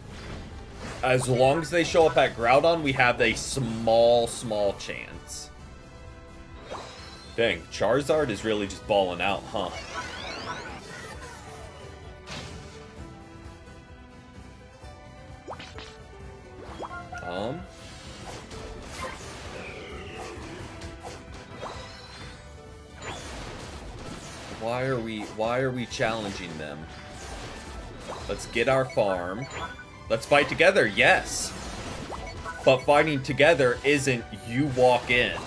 As long as they show up at Groudon, we have a small chance. Dang, Charizard is really just balling out, huh? Why are we challenging them? Let's get our farm. Let's fight together, yes. But fighting together isn't you walk in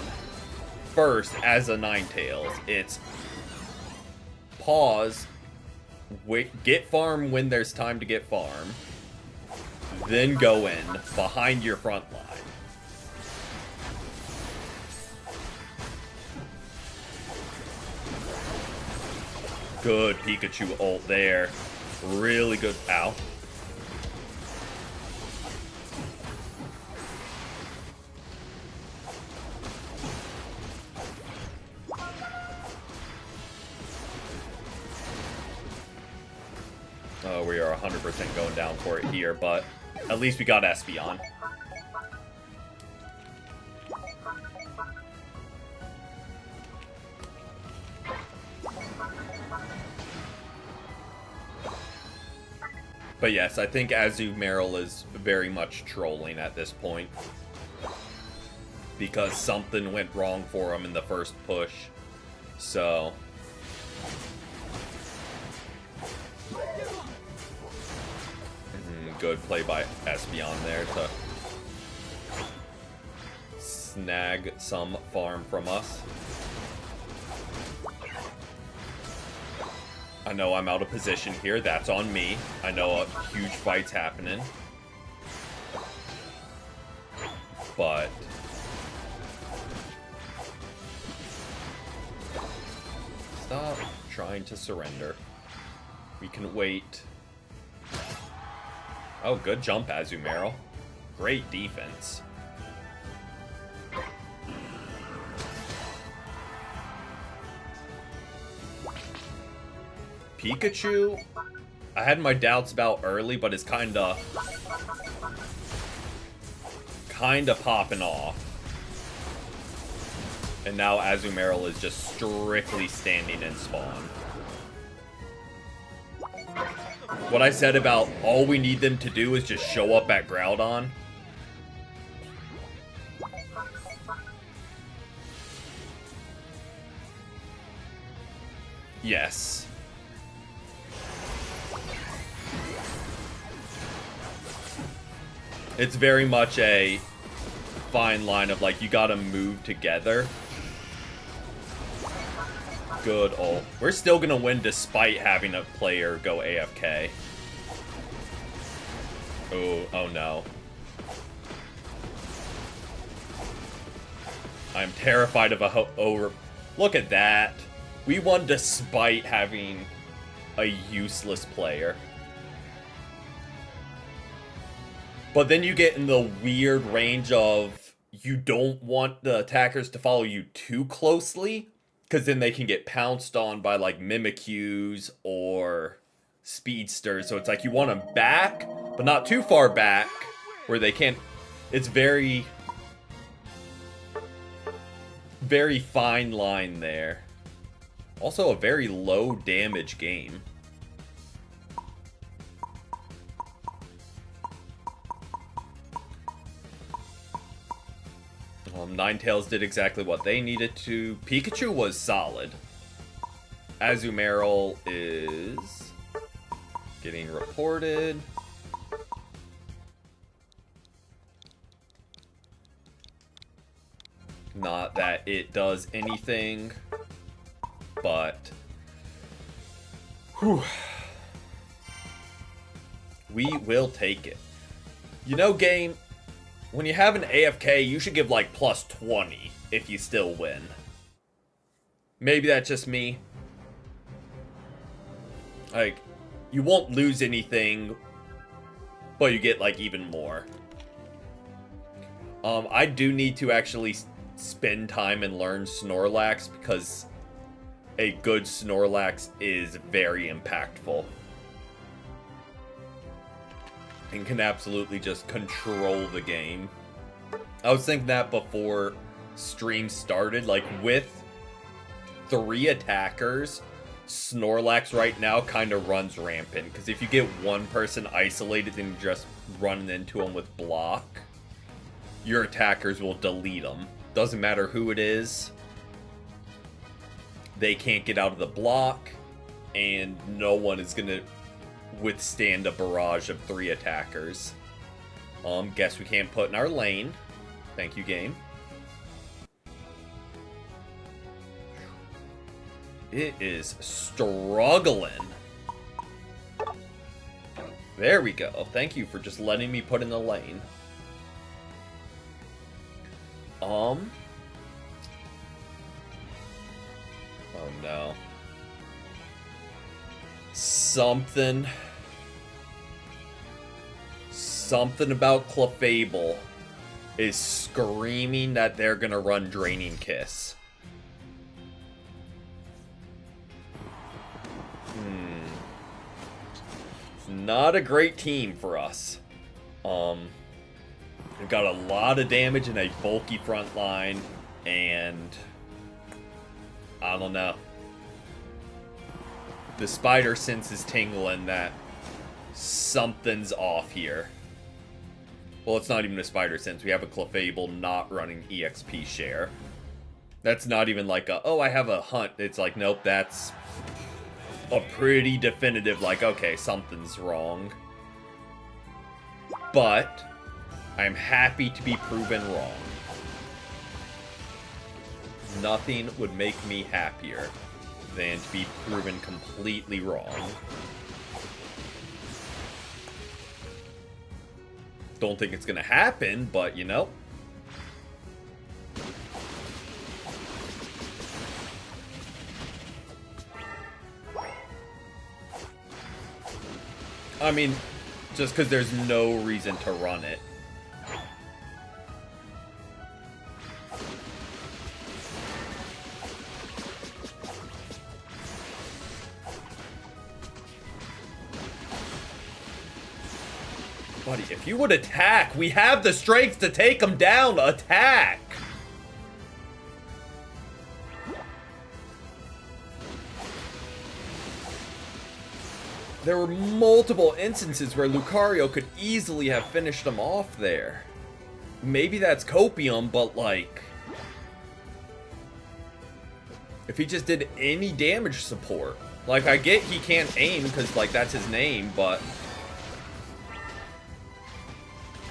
first as a Ninetales. It's pause, wait, get farm when there's time to get farm, then go in behind your front line. Good Pikachu ult there. Really good. Ow. Oh, we are 100% going down for it here, but at least we got Espeon. But yes, I think Azumarill is very much trolling at this point. Because something went wrong for him in the first push. So... good play by Espeon there to snag some farm from us. I know I'm out of position here. That's on me. I know a huge fight's happening. But... stop trying to surrender. We can wait. Oh, good jump, Azumarill. Great defense. Pikachu, I had my doubts about early, but it's kinda popping off. And now Azumarill is just strictly standing in spawn. What I said about all we need them to do is just show up at Groudon. Yes. It's very much a fine line of, like, you gotta move together. Good ult. We're still gonna win despite having a player go AFK. Oh no. I'm terrified of a over... Look at that. We won despite having a useless player. But then you get in the weird range of you don't want the attackers to follow you too closely, because then they can get pounced on by, like, Mimikyus or Speedsters. So it's like you want them back, but not too far back, where they can't... It's very... very fine line there. Also a very low damage game. Ninetales did exactly what they needed to. Pikachu was solid. Azumarill is getting reported. Not that it does anything, but whew, we will take it. You know, game, when you have an AFK, you should give, like, plus 20 if you still win. Maybe that's just me. Like, you won't lose anything, but you get, like, even more. I do need to actually spend time and learn Snorlax, because a good Snorlax is very impactful. And can absolutely just control the game. I was thinking that before stream started, like, with 3 attackers, Snorlax right now kind of runs rampant, because if you get one person isolated and just running into them with block, your attackers will delete them. Doesn't matter who it is, they can't get out of the block, and no one is gonna withstand a barrage of 3 attackers. Guess we can't put in our lane. Thank you, game. It is struggling. There we go. Thank you for just letting me put in the lane. Oh no. Something about Clefable is screaming that they're gonna run Draining Kiss. It's not a great team for us. We've got a lot of damage in a bulky front line, and I don't know. The spider sense is tingling that something's off here. Well, it's not even a spider sense. We have a Clefable not running EXP share. That's not even like a, oh, I have a hunt. It's like, nope, that's a pretty definitive, like, okay, something's wrong. But I'm happy to be proven wrong. Nothing would make me happier. than to be proven completely wrong. Don't think it's gonna happen, but you know. I mean, just because there's no reason to run it. Buddy, if you would attack, we have the strength to take him down. Attack! There were multiple instances where Lucario could easily have finished him off there. Maybe that's copium, but like... if he just did any damage support. Like, I get he can't aim because, like, that's his name, but...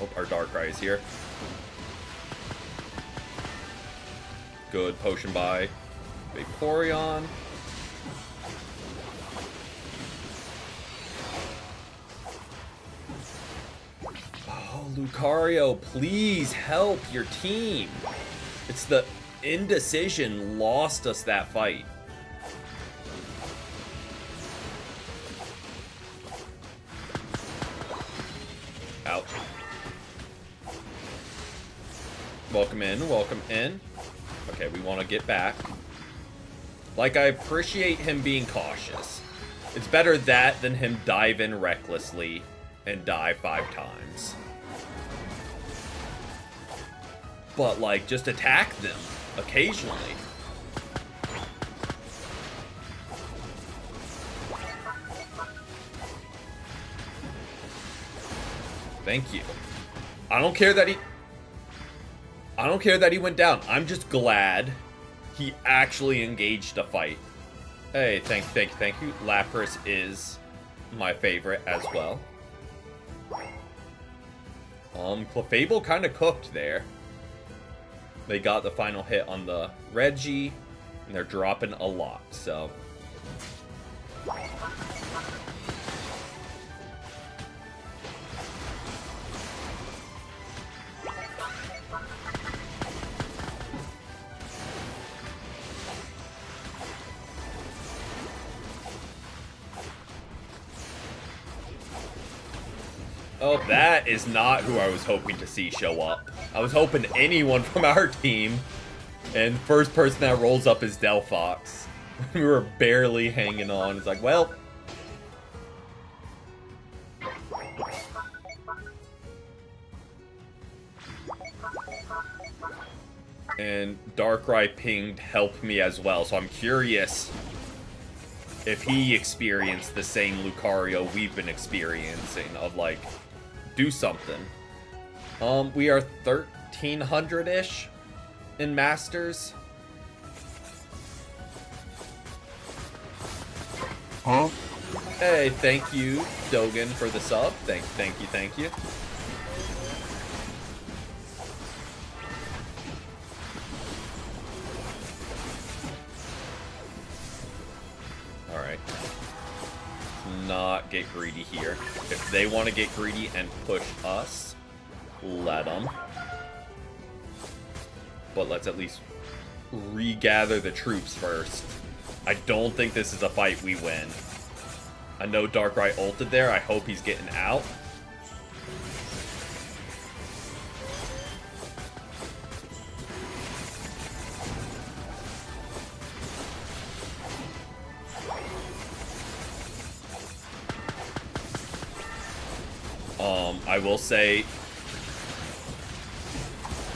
oh, our Darkrai is here. Good potion by Vaporeon. Oh, Lucario, please help your team. It's the indecision lost us that fight. Ouch. Welcome in, welcome in. Okay, we want to get back. Like, I appreciate him being cautious. It's better that than him dive in recklessly and die 5 times. But, like, just attack them occasionally. Thank you. I don't care that he went down. I'm just glad he actually engaged a fight. Hey, thank you. Lapras is my favorite as well. Clefable kind of cooked there. They got the final hit on the Reggie, and they're dropping a lot, so... oh, that is not who I was hoping to see show up. I was hoping anyone from our team, and first person that rolls up is Delphox. We were barely hanging on. It's like, well... and Darkrai pinged help me as well, so I'm curious if he experienced the same Lucario we've been experiencing of, like, do something. We are 1,300-ish in Masters. Huh? Hey, thank you, Dogan, for the sub. Thank you. Alright. Not get greedy here. If they want to get greedy and push us, let them. But let's at least regather the troops first. I don't think this is a fight we win. I know Darkrai ulted there. I hope he's getting out. I will say,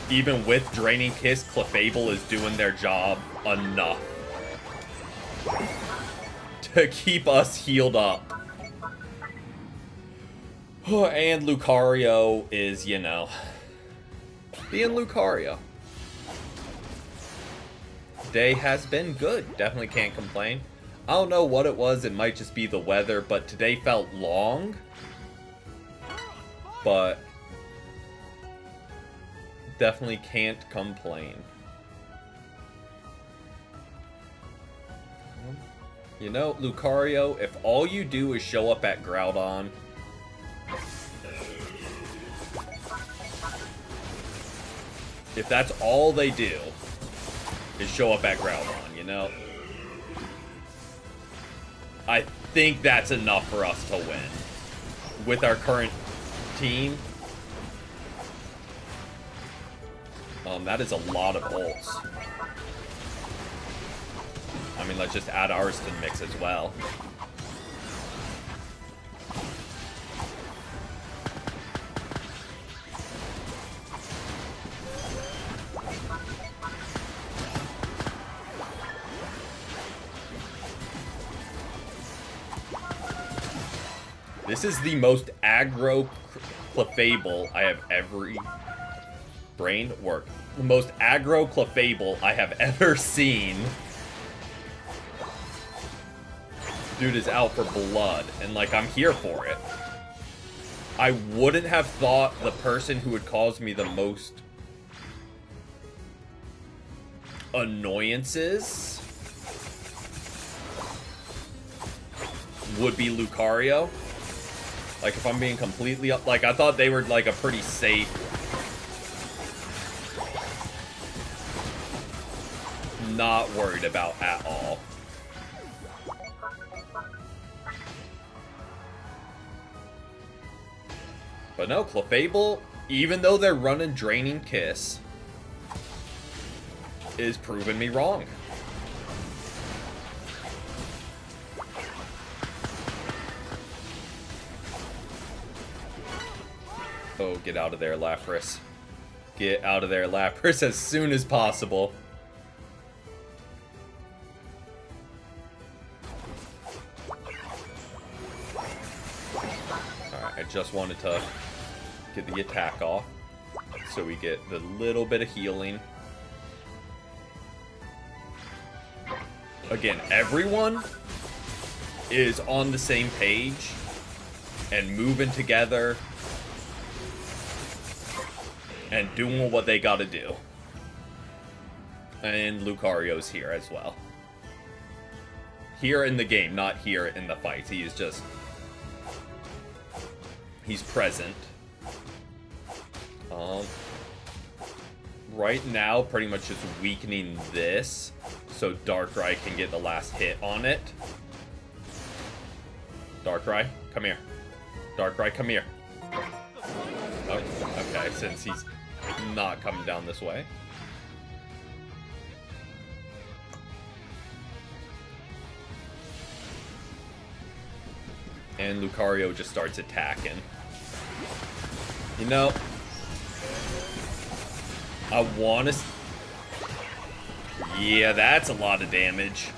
even with Draining Kiss, Clefable is doing their job enough to keep us healed up. And Lucario is, you know, being Lucario. Day has been good. Definitely can't complain. I don't know what it was. It might just be the weather, but today felt long. But definitely can't complain. You know, Lucario, if all you do is show up at Groudon, if that's all they do is show up at Groudon, you know, I think that's enough for us to win. With our current team, that is a lot of ults. I mean, let's just add ours to the mix as well. This is the most aggro Clefable I have ever... Brain work. The most aggro Clefable I have ever seen. Dude is out for blood, and like, I'm here for it. I wouldn't have thought the person who would cause me the most annoyances would be Lucario. Like, if I'm being completely up, like, I thought they were like a pretty safe, not worried about at all. But no, Clefable, even though they're running Draining Kiss, is proving me wrong. Oh, get out of there, Lapras. Get out of there, Lapras, as soon as possible. Alright, I just wanted to get the attack off, so we get the little bit of healing. Again, everyone is on the same page and moving together and doing what they gotta do. And Lucario's here as well. Here in the game, not here in the fights. He is just... he's present. Right now, pretty much just weakening this, so Darkrai can get the last hit on it. Darkrai, come here. Darkrai, come here. Oh, okay, since he's not coming down this way. And Lucario just starts attacking. You know, I want to... yeah, that's a lot of damage.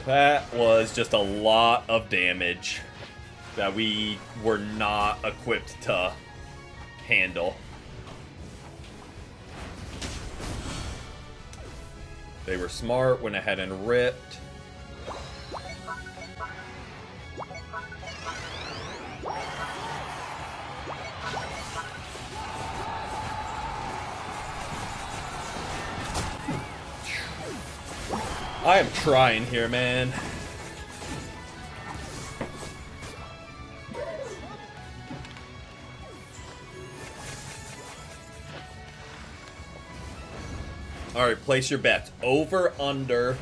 That was just a lot of damage that we were not equipped to handle. They were smart, went ahead and ripped. I am trying here, man. Alright, place your bets. Over, under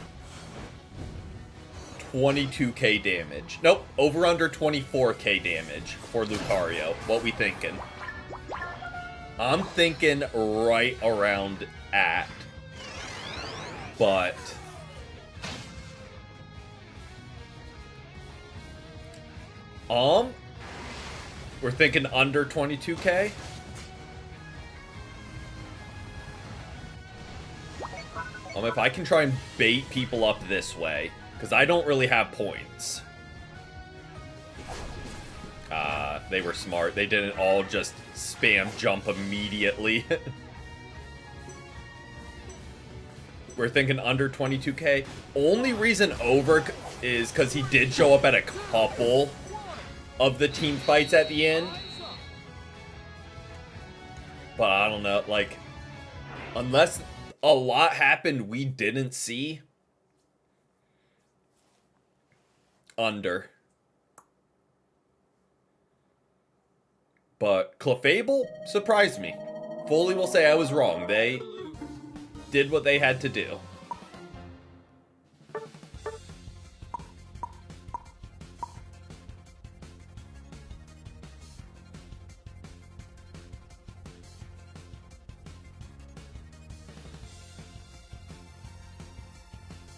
22k damage. Nope, over, under 24k damage for Lucario. What we thinking? I'm thinking right around at. But... we're thinking under 22k? If I can try and bait people up this way, because I don't really have points. They were smart. They didn't all just spam jump immediately. We're thinking under 22k. Only reason over is because he did show up at a couple of the team fights at the end. But I don't know, like, unless a lot happened we didn't see, Under. But Clefable surprised me. Fully will say I was wrong. They did what they had to do.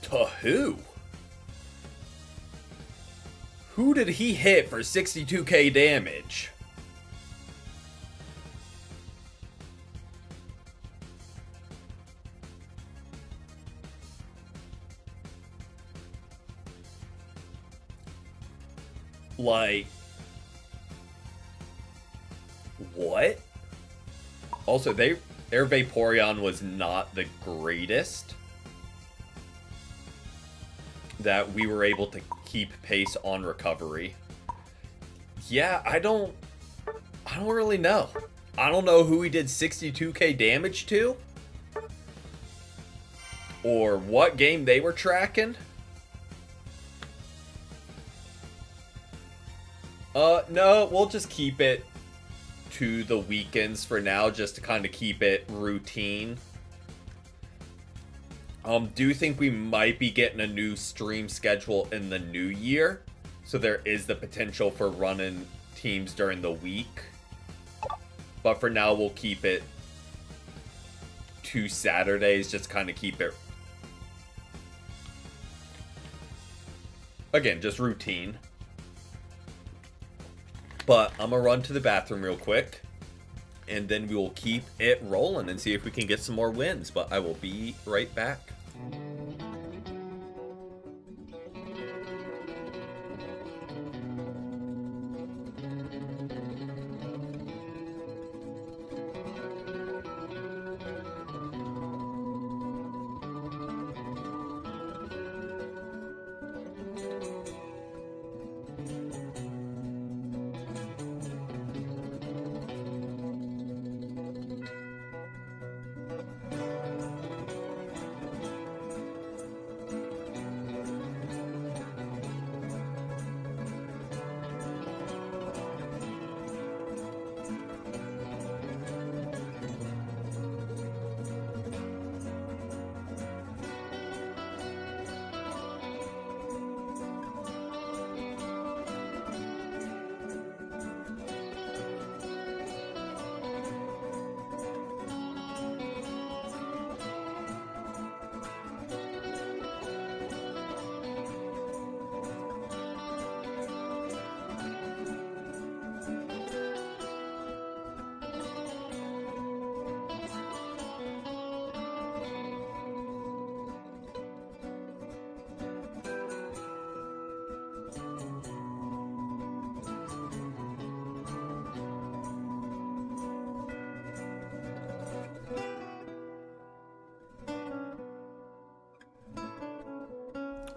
To who? Who did he hit for 62k damage? Like, what? Also, their Vaporeon was not the greatest. That we were able to keep pace on recovery. Yeah, I don't really know. I don't know who he did 62k damage to. Or what game they were tracking. No, we'll just keep it to the weekends for now, just to kind of keep it routine. Do think we might be getting a new stream schedule in the new year, so there is the potential for running teams during the week. But for now, we'll keep it 2 Saturdays, just kind of keep it, again, just routine. But I'm gonna run to the bathroom real quick, and then we will keep it rolling and see if we can get some more wins. But I will be right back.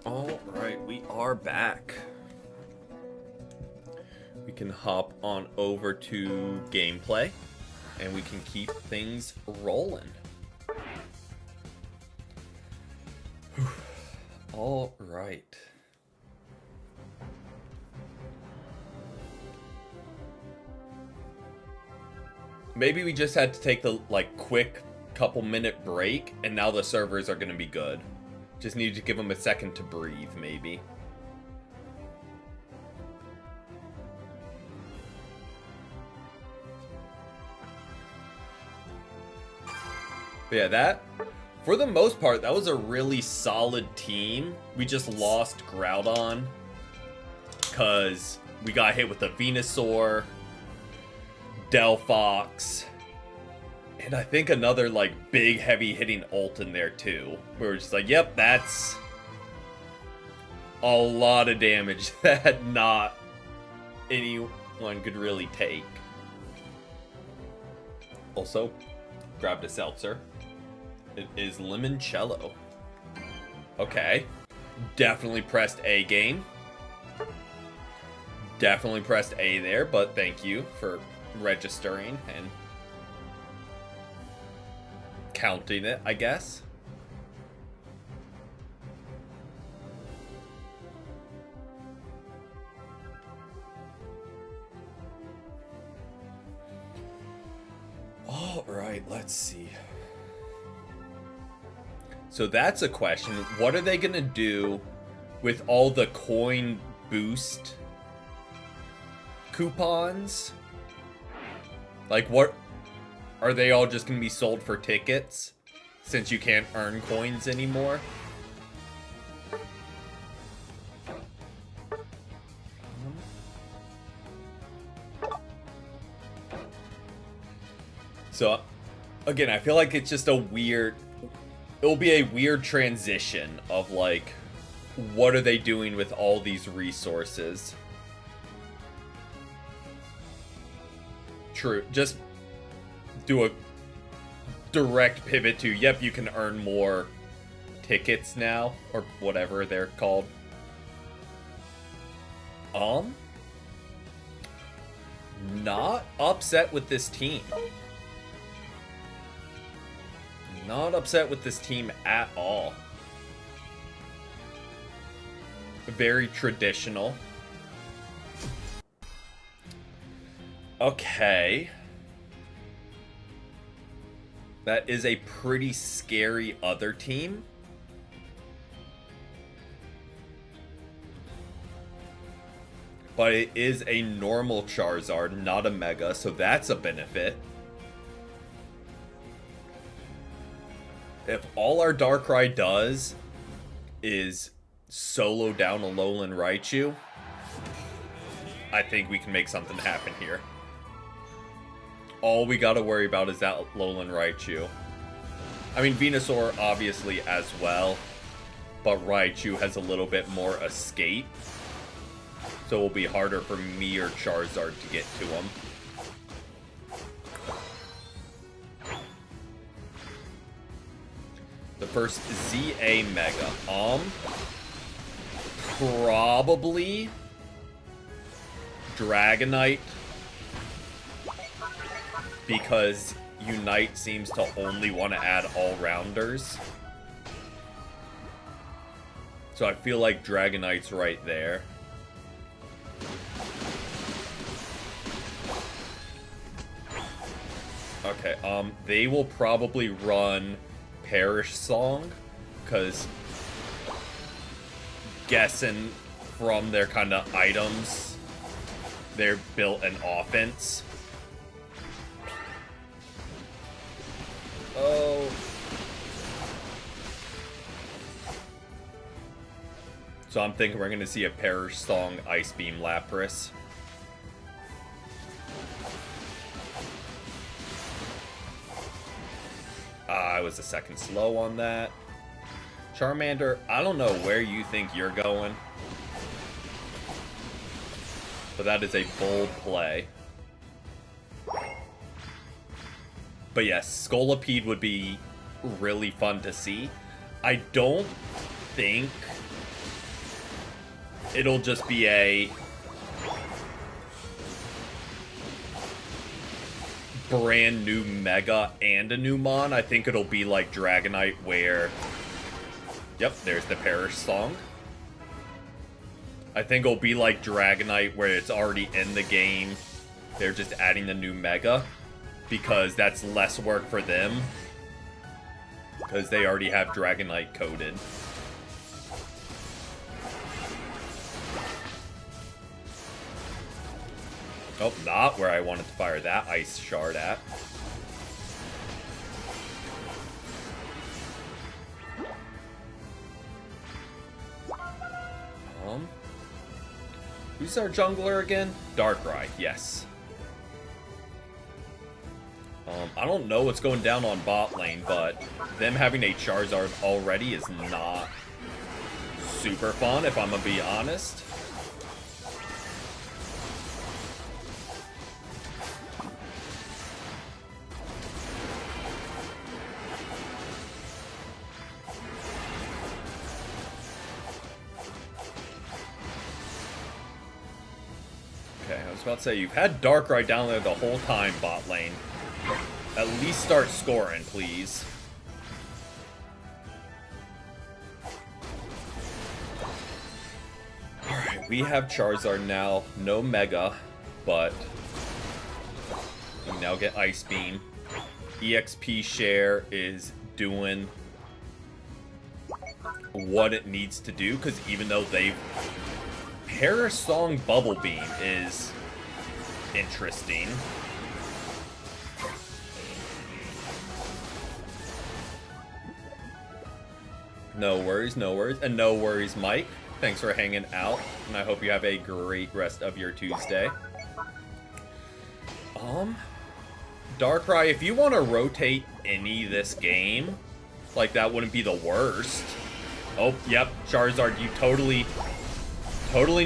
Alright, we are back. We can hop on over to gameplay, and we can keep things rolling. Alright. Maybe we just had to take the, quick couple-minute break, and now the servers are gonna be good. Just need to give them a second to breathe, maybe. But yeah, for the most part, that was a really solid team. We just lost Groudon because we got hit with a Venusaur, Delphox, and I think another, big, heavy-hitting ult in there, too. We were just like, yep, that's a lot of damage that not anyone could really take. Also, grabbed a seltzer. It is limoncello. Okay. Definitely pressed A game. Definitely pressed A there, but thank you for registering and counting it, I guess. Alright, let's see. So that's a question. What are they gonna do with all the coin boost coupons? Like, what are they all just gonna be sold for tickets since you can't earn coins anymore? So again, I feel like it's just a weird, it'll be a weird transition of like, what are they doing with all these resources? True, just do a direct pivot to, yep, you can earn more tickets now, or whatever they're called. Not upset with this team. Not upset with this team at all. Very traditional. Okay. That is a pretty scary other team. But it is a normal Charizard, not a Mega, so that's a benefit. If all our Darkrai does is solo down a Alolan Raichu, I think we can make something happen here. All we gotta worry about is that Alolan Raichu. I mean, Venusaur obviously as well, but Raichu has a little bit more escape, so it will be harder for me or Charizard to get to him. The first ZA Mega. Probably Dragonite, because Unite seems to only want to add all-rounders. So I feel like Dragonite's right there. Okay, they will probably run Perish Song, because guessing from their kind of items, they're built an offense. Oh. So I'm thinking we're going to see a Perish Song Ice Beam Lapras. I was a second slow on that. Charmander, I don't know where you think you're going, but that is a bold play. But yes, Scolipede would be really fun to see. I don't think it'll just be a brand new Mega and a new Mon. I think it'll be like Dragonite where, yep, there's the Perish Song. I think it'll be like Dragonite where it's already in the game. They're just adding the new Mega because that's less work for them, because they already have Dragonite coded. Oh, not where I wanted to fire that Ice Shard at. Who's our jungler again? Darkrai, yes. I don't know what's going down on bot lane, but them having a Charizard already is not super fun, if I'm gonna be honest. Okay, I was about to say, you've had Darkrai down there the whole time, bot lane. At least start scoring, please. Alright, we have Charizard now. No Mega, but we now get Ice Beam. EXP share is doing what it needs to do, because even though they've... Perish Song Bubble Beam is interesting. No worries, no worries. And no worries, Mike. Thanks for hanging out, and I hope you have a great rest of your Tuesday. Darkrai, if you want to rotate any this game, like, that wouldn't be the worst. Oh, yep, Charizard, you totally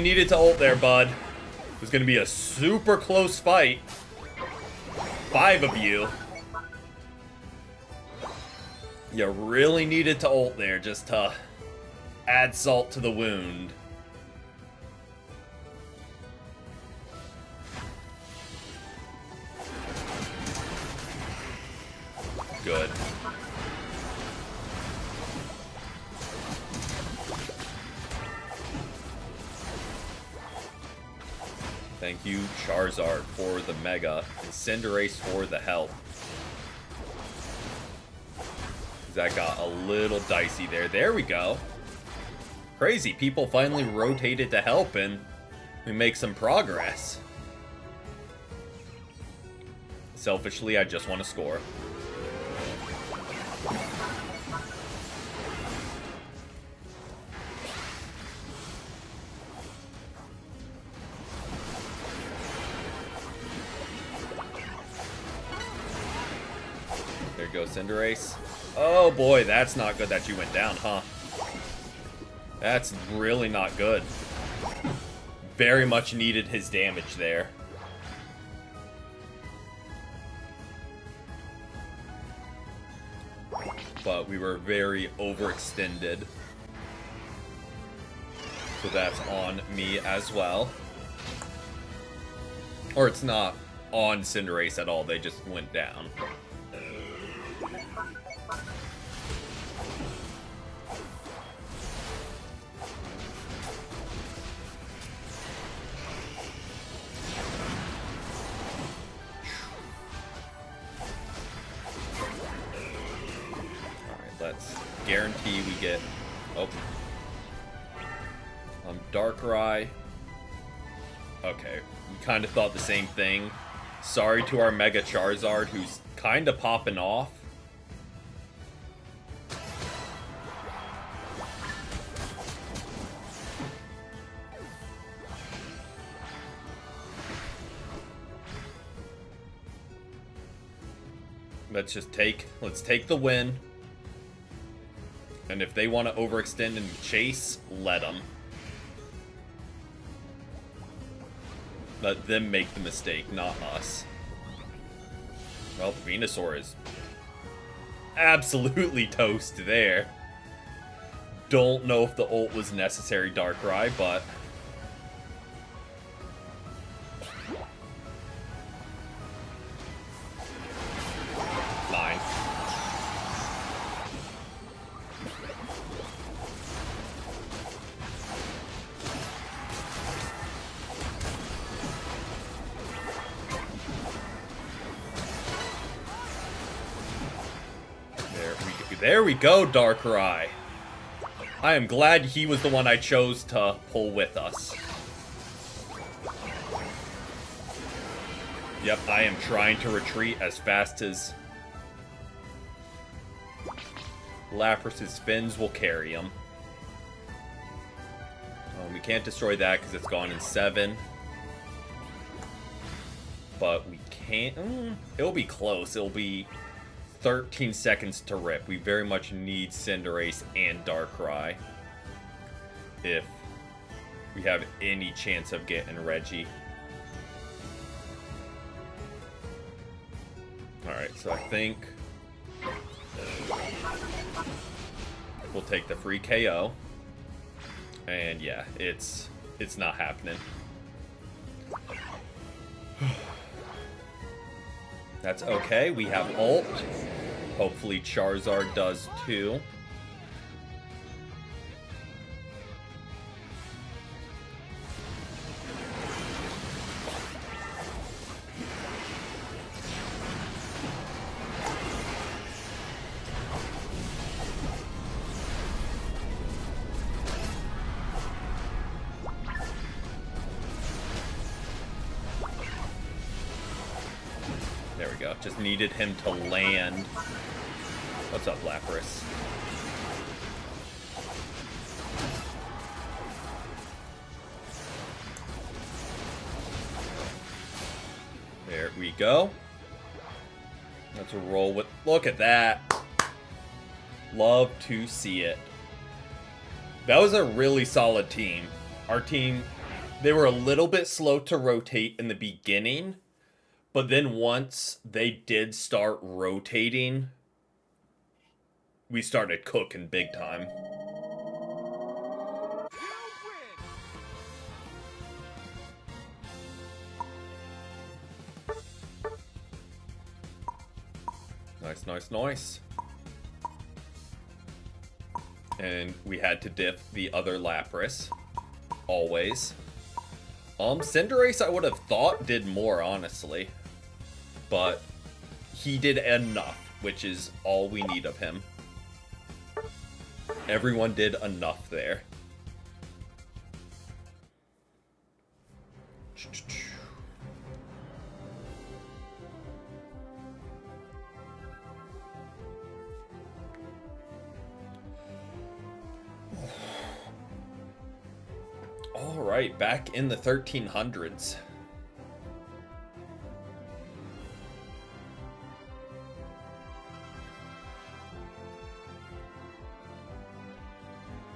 needed to ult there, bud. It was going to be a super close fight. 5 of you. You really needed to ult there just to add salt to the wound. Good. Thank you, Charizard, for the Mega, and Cinderace for the help. That got a little dicey there. There we go. Crazy. People finally rotated to help, and we make some progress. Selfishly, I just want to score. There goes Cinderace. Oh boy, that's not good that you went down, huh? That's really not good. Very much needed his damage there. But we were very overextended. So that's on me as well. Or it's not on Cinderace at all, they just went down. Let's guarantee we get... Oh. Darkrai. Okay. We kind of thought the same thing. Sorry to our Mega Charizard, who's kind of popping off. Let's take the win. And if they want to overextend and chase, let them. Let them make the mistake, not us. Well, Venusaur is absolutely toast there. Don't know if the ult was necessary, Darkrai, but... There we go, Darkrai. I am glad he was the one I chose to pull with us. Yep, I am trying to retreat as fast as Lapras's fins will carry him. We can't destroy that because it's gone in 7. But we can't... it'll be close. It'll be 13 seconds to rip. We very much need Cinderace and Darkrai if we have any chance of getting Reggie. Alright, so I think we'll take the free KO. And yeah, it's not happening. That's okay. We have ult. Hopefully Charizard does too. There we go. Just needed him to land. What's up, Lapras? There we go. Let's roll with... Look at that. Love to see it. That was a really solid team. Our team, they were a little bit slow to rotate in the beginning, but then once they did start rotating, we started cooking big time. Nice, nice, nice. And we had to diff the other Lapras. Always. Cinderace I would have thought did more, honestly. But he did enough, which is all we need of him. Everyone did enough there. Alright, back in the 1300s.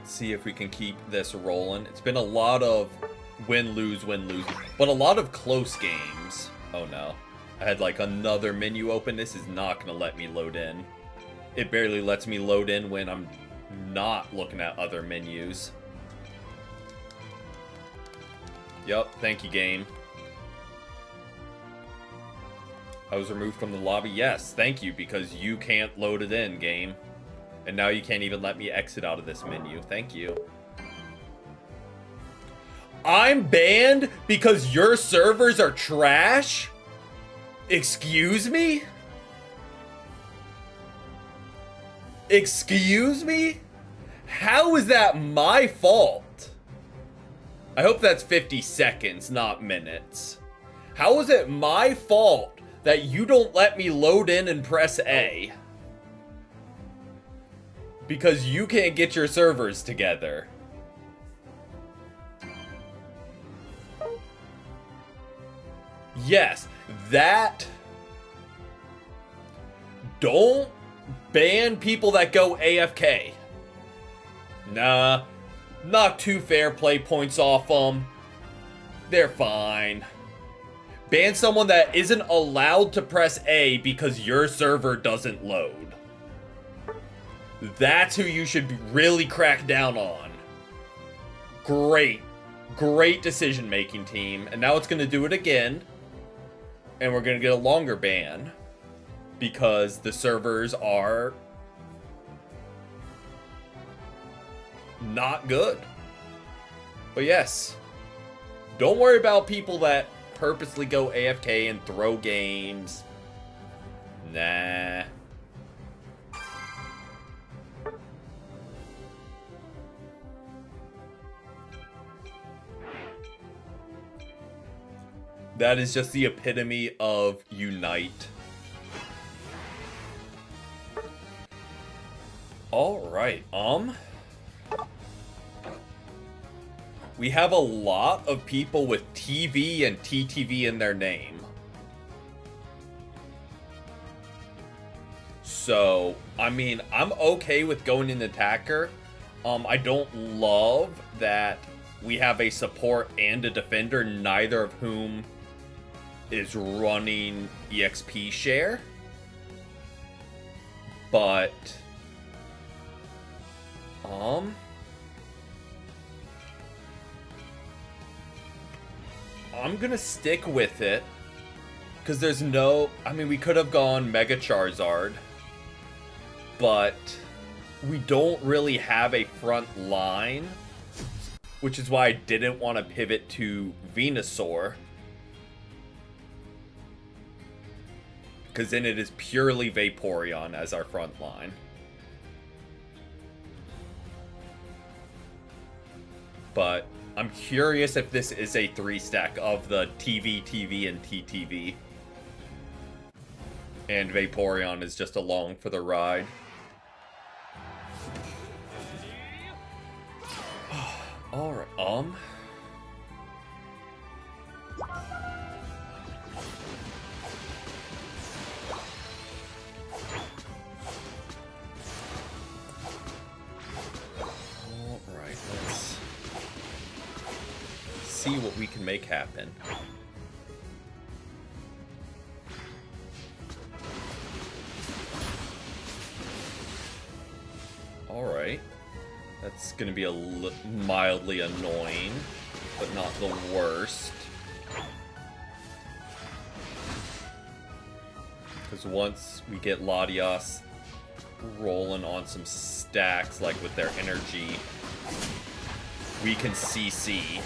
See if we can keep this rolling. It's been a lot of win-lose, but a lot of close games. Oh no. I had like another menu open. This is not going to let me load in. It barely lets me load in when I'm not looking at other menus. Yup, thank you, game. I was removed from the lobby. Yes, thank you, because you can't load it in, game. And now you can't even let me exit out of this menu. Thank you. I'm banned because your servers are trash? Excuse me? Excuse me? How is that my fault? I hope that's 50 seconds, not minutes. How is it my fault that you don't let me load in and press A? Because you can't get your servers together. Yes, that... Don't ban people that go AFK. Nah. Not too fair play points off them. They're fine. Ban someone that isn't allowed to press A because your server doesn't load. That's who you should really crack down on. Great. Great decision-making, team. And now it's going to do it again. And we're going to get a longer ban. Because the servers are... not good. But yes, don't worry about people that purposely go AFK and throw games. Nah. That is just the epitome of Unite. Alright, we have a lot of people with TV and TTV in their name. So, I mean, I'm okay with going in attacker. I don't love that we have a support and a defender, neither of whom is running EXP share. But, I'm gonna stick with it, because there's no... I mean, we could have gone Mega Charizard, but we don't really have a front line, which is why I didn't want to pivot to Venusaur, because then it is purely Vaporeon as our front line. But I'm curious if this is a 3-stack of the TV, TV, and TTV. And Vaporeon is just along for the ride. Alright, Alright, let's see what we can make happen. Alright. That's gonna be mildly annoying, but not the worst. Because once we get Latias rolling on some stacks, like with their energy, we can CC.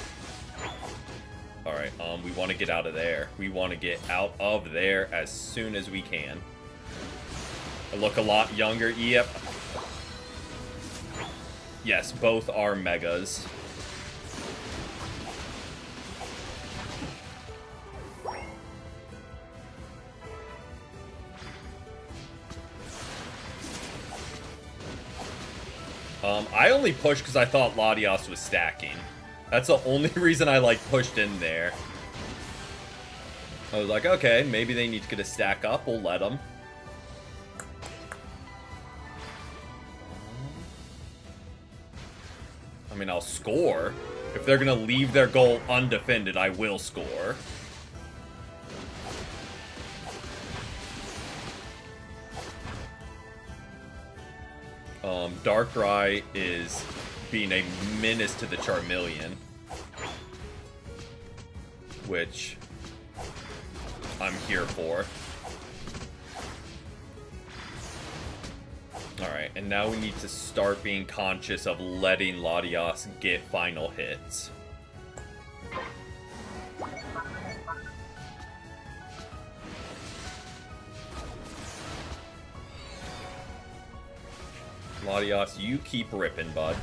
Alright, we want to get out of there. We want to get out of there as soon as we can. I look a lot younger. Yep. Yes, both are megas. I only pushed because I thought Latias was stacking. That's the only reason I, like, pushed in there. I was like, okay, maybe they need to get a stack up. We'll let them. I mean, I'll score. If they're gonna leave their goal undefended, I will score. Darkrai is being a menace to the Charmeleon, which I'm here for. Alright, and now we need to start being conscious of letting Latias get final hits. Latias, you keep ripping, bud.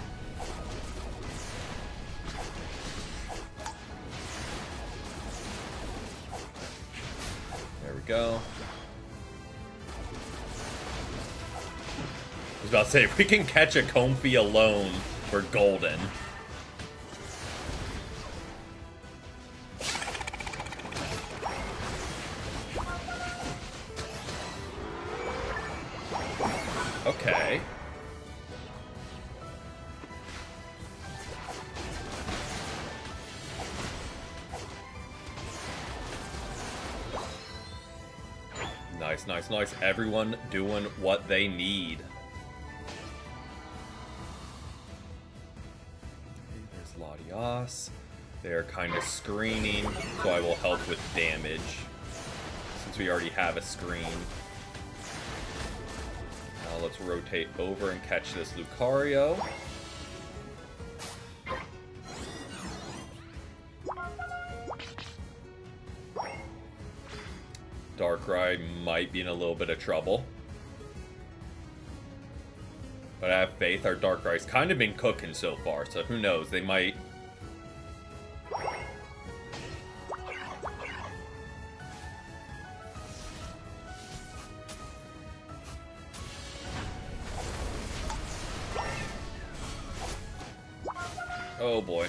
There we go. I was about to say, if we can catch a Comfey alone, we're golden. Okay. Nice, nice, nice. Everyone doing what they need. Okay, there's Latias. They're kind of screening, so I will help with damage, since we already have a screen. Now let's rotate over and catch this Lucario. Darkrai might be in a little bit of trouble. But I have faith. Our Darkrai's kind of been cooking so far, so who knows? They might... Oh boy.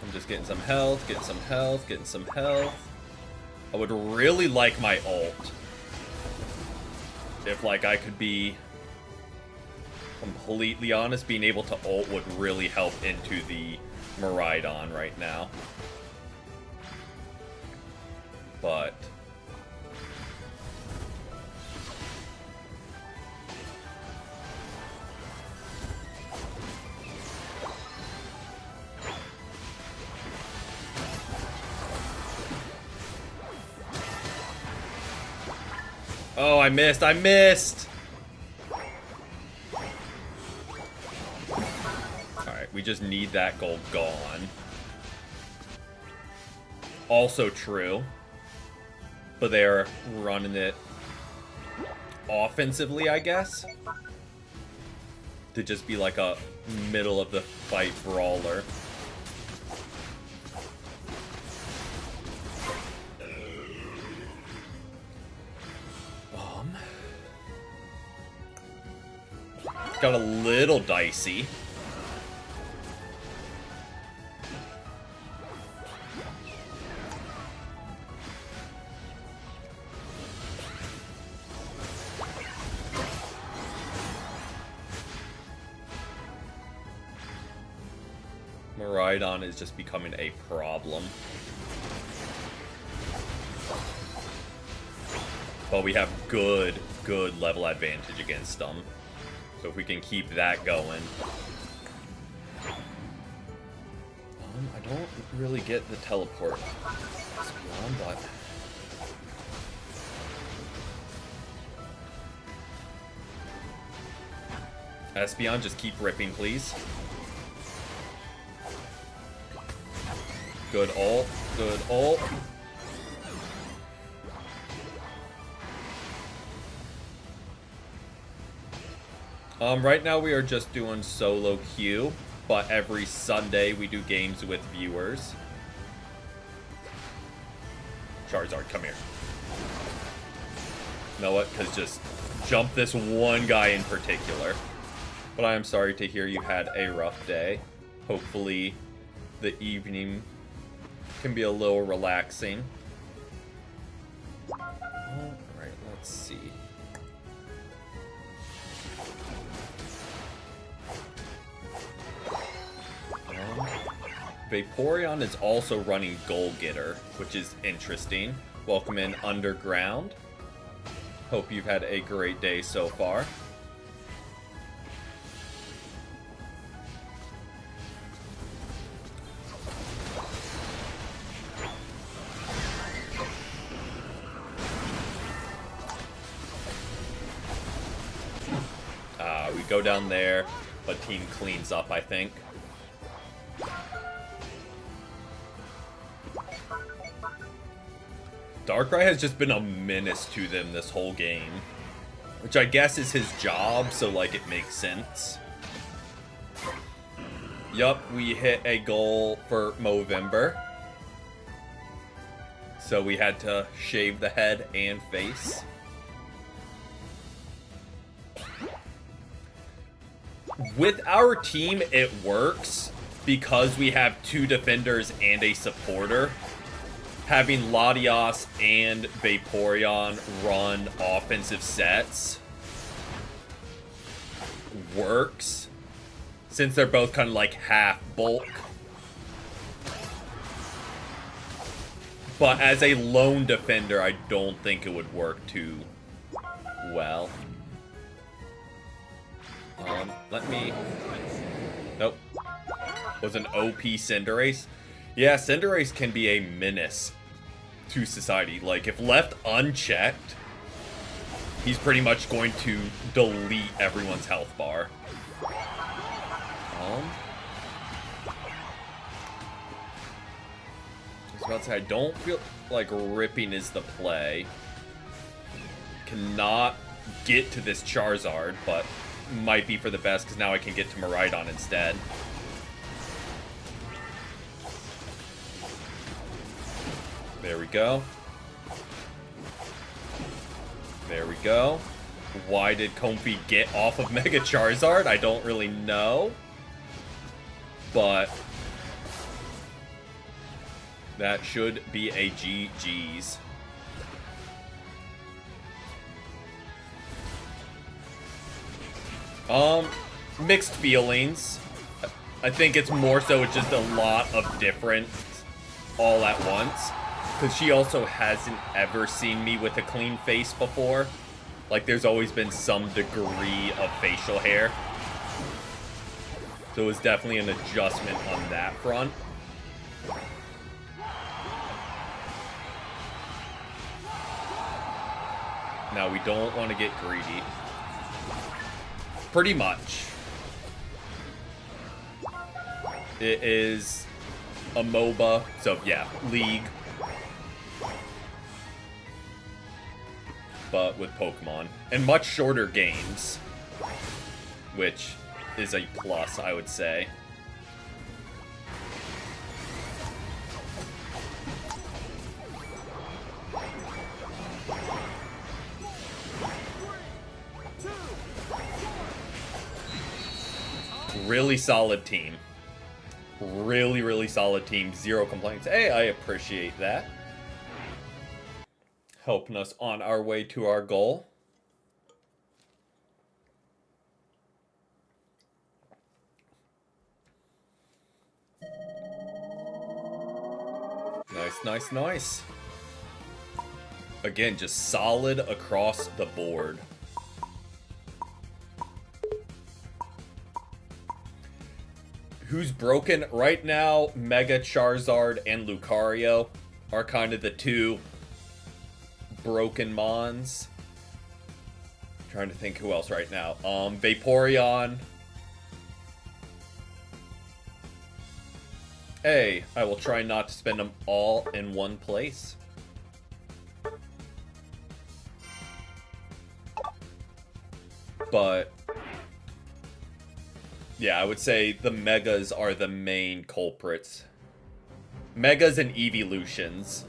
I'm just getting some health, getting some health, getting some health. I would really like my ult. If, like, I could be completely honest, being able to ult would really help into the Miraidon right now. But... Oh, I missed! I missed! Alright, we just need that gold gone. Also true. But they're running it offensively, I guess? To just be like a middle of the fight brawler. got a little dicey. Miraidon is just becoming a problem. But we have good level advantage against them. So if we can keep that going. I don't really get the teleport Espeon, but... Espeon, just keep ripping, please. Good ult. Good ult. Right now we are just doing solo queue, but every Sunday we do games with viewers. Charizard, come here. You know what? Because just jump this one guy in particular. But I am sorry to hear you had a rough day. Hopefully the evening can be a little relaxing. Alright, let's see. Vaporeon is also running Goal Getter, which is interesting. Welcome in Underground. Hope you've had a great day so far. We go down there, but team cleans up, I think. Darkrai has just been a menace to them this whole game, which I guess is his job, so like it makes sense. Yup, we hit a goal for Movember, so we had to shave the head and face. With our team, it works because we have 2 defenders and a supporter. Having Latias and Vaporeon run offensive sets works, since they're both kind of like half bulk. But as a lone defender, I don't think it would work too well. Let me... Nope. Was an OP Cinderace? Yeah, Cinderace can be a menace to society. Like, if left unchecked, he's pretty much going to delete everyone's health bar. I was about to say, I don't feel like ripping is the play. Cannot get to this Charizard, but might be for the best, because now I can get to Miraidon instead. There we go. There we go. Why did Comfey get off of Mega Charizard? I don't really know. But that should be a GG's. Mixed feelings. I think it's more so it's just a lot of difference all at once. Because she also hasn't ever seen me with a clean face before. Like, there's always been some degree of facial hair. So it was definitely an adjustment on that front. Now, we don't want to get greedy. Pretty much. It is a MOBA, so yeah, League. But with Pokemon. And much shorter games. Which is a plus, I would say. really solid team. Really, really solid team. Zero complaints. Hey, I appreciate that. Helping us on our way to our goal. Nice, nice, nice. Again, just solid across the board. Who's broken? Right now, Mega Charizard and Lucario are kind of the two broken mons. Trying to think who else right now. Vaporeon. Hey, I will try not to spend them all in one place. But yeah, I would say the Megas are the main culprits. Megas and Evolutions.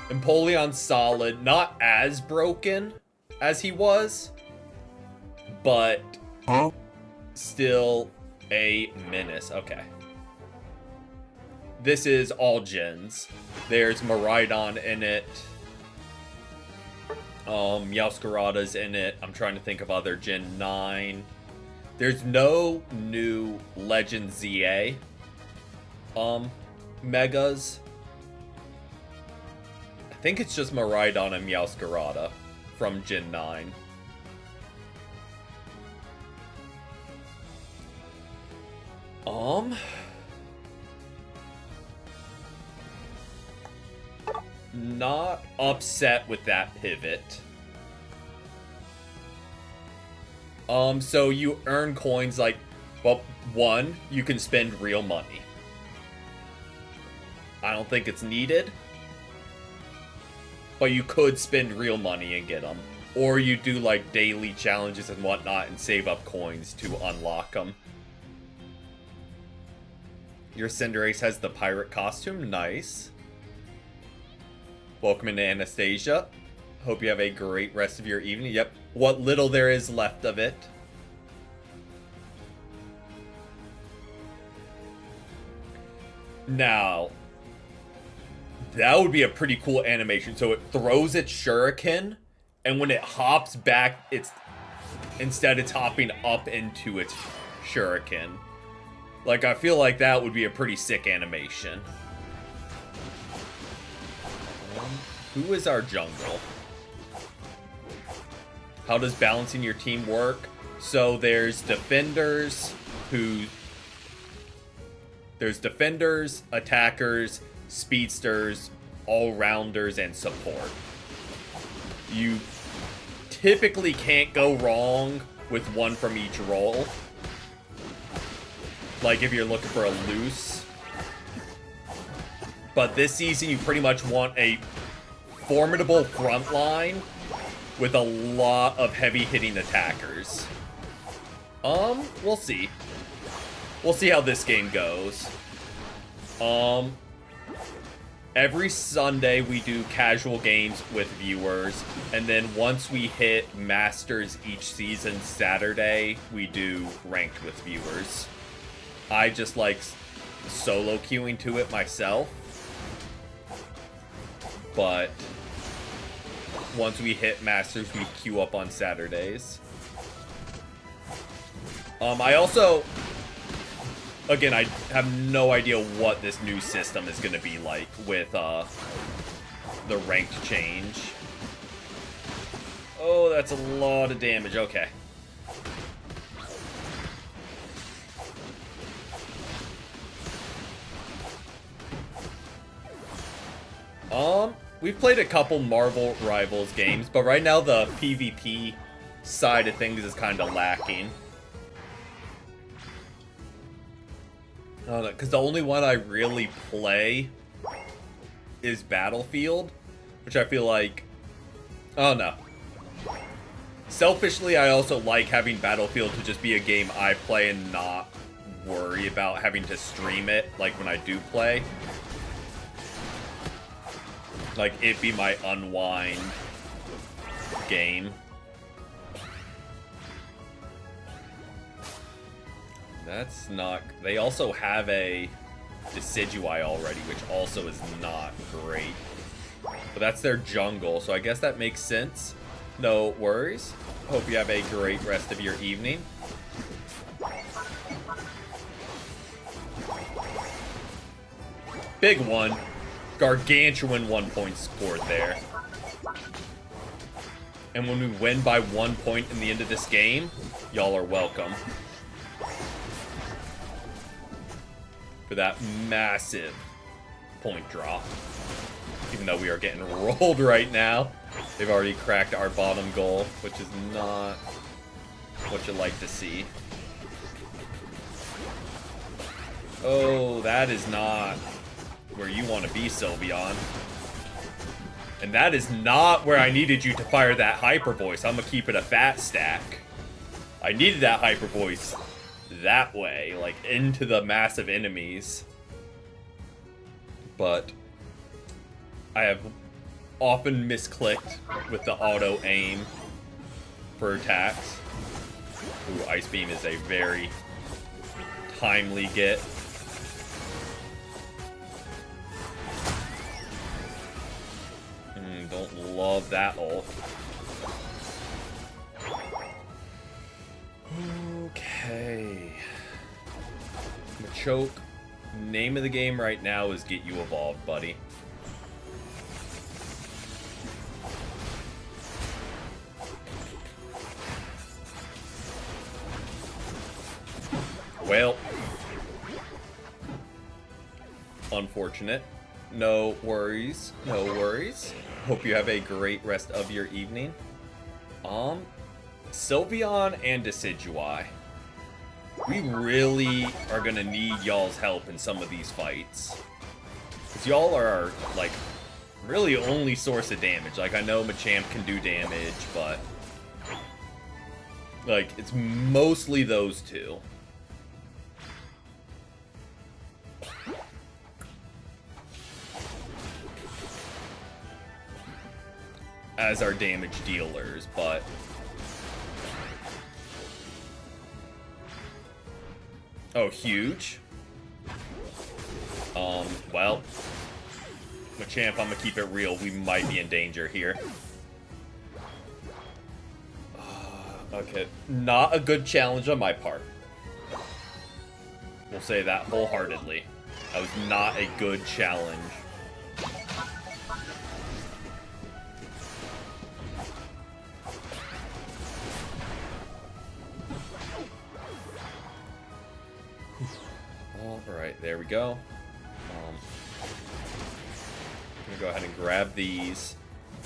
Empoleon solid, not as broken as he was, but still a menace. Okay. This is all gens. There's Miraidon in it. Meowscarada's in it. I'm trying to think of other Gen 9. There's no new Legend ZA Megas. I think it's just Miraidon and Meowscarada from Gen 9. Not upset with that pivot. So you earn coins like, well, one, you can spend real money. I don't think it's needed, but you could spend real money and get them. Or you do like daily challenges and whatnot and save up coins to unlock them. Your Cinderace has the pirate costume, nice. Welcome into Anastasia. Hope you have a great rest of your evening. Yep, what little there is left of it. Now, that would be a pretty cool animation. So it throws its shuriken, and when it hops back, it's hopping up into its shuriken. Like, I feel like that would be a pretty sick animation. Who is our jungle? How does balancing your team work? So there's defenders, attackers, speedsters, all-rounders, and support. You typically can't go wrong with one from each role. Like if you're looking for a loose. But this season you pretty much want a formidable front line with a lot of heavy hitting attackers. We'll see. We'll see how this game goes. Every Sunday we do casual games with viewers, and then once we hit Masters each season Saturday, we do ranked with viewers. I just like solo queuing to it myself. But once we hit Masters, we queue up on Saturdays. I also, again, I have no idea what this new system is going to be like with the ranked change. Oh, that's a lot of damage. Okay. We've played a couple Marvel Rivals games, but right now the PvP side of things is kind of lacking. Because the only one I really play is Battlefield, which I feel like, oh no. Selfishly, I also like having Battlefield to just be a game I play and not worry about having to stream it, like when I do play. Like, it be my unwind game. That's not... They also have a Decidueye already, which also is not great. But that's their jungle, so I guess that makes sense. No worries. Hope you have a great rest of your evening. Big one. Gargantuan 1 point scored there. And when we win by 1 point in the end of this game, y'all are welcome. For that massive point drop. Even though we are getting rolled right now. They've already cracked our bottom goal, which is not what you like to see. Oh, that is not where you want to be, Sylveon. And that is not where I needed you to fire that Hyper Voice. I'm going to keep it a fat stack. I needed that Hyper Voice that way, like into the massive enemies. But I have often misclicked with the auto aim for attacks. Ooh, Ice Beam is a very timely get. Don't love that ult. Okay. Machoke. Name of the game right now is Get You Evolved, buddy. Well. Unfortunate. No worries. No worries. Hope you have a great rest of your evening. Sylveon and Decidueye. We really are gonna need y'all's help in some of these fights. Because y'all are our, like, really only source of damage. Like, I know Machamp can do damage, but... like, it's mostly those two. As our damage dealers, but... oh, huge. Well... Machamp, I'm gonna keep it real. We might be in danger here. Okay. Not a good challenge on my part. We'll say that wholeheartedly. That was not a good challenge. Alright, there we go. I'm gonna go ahead and grab these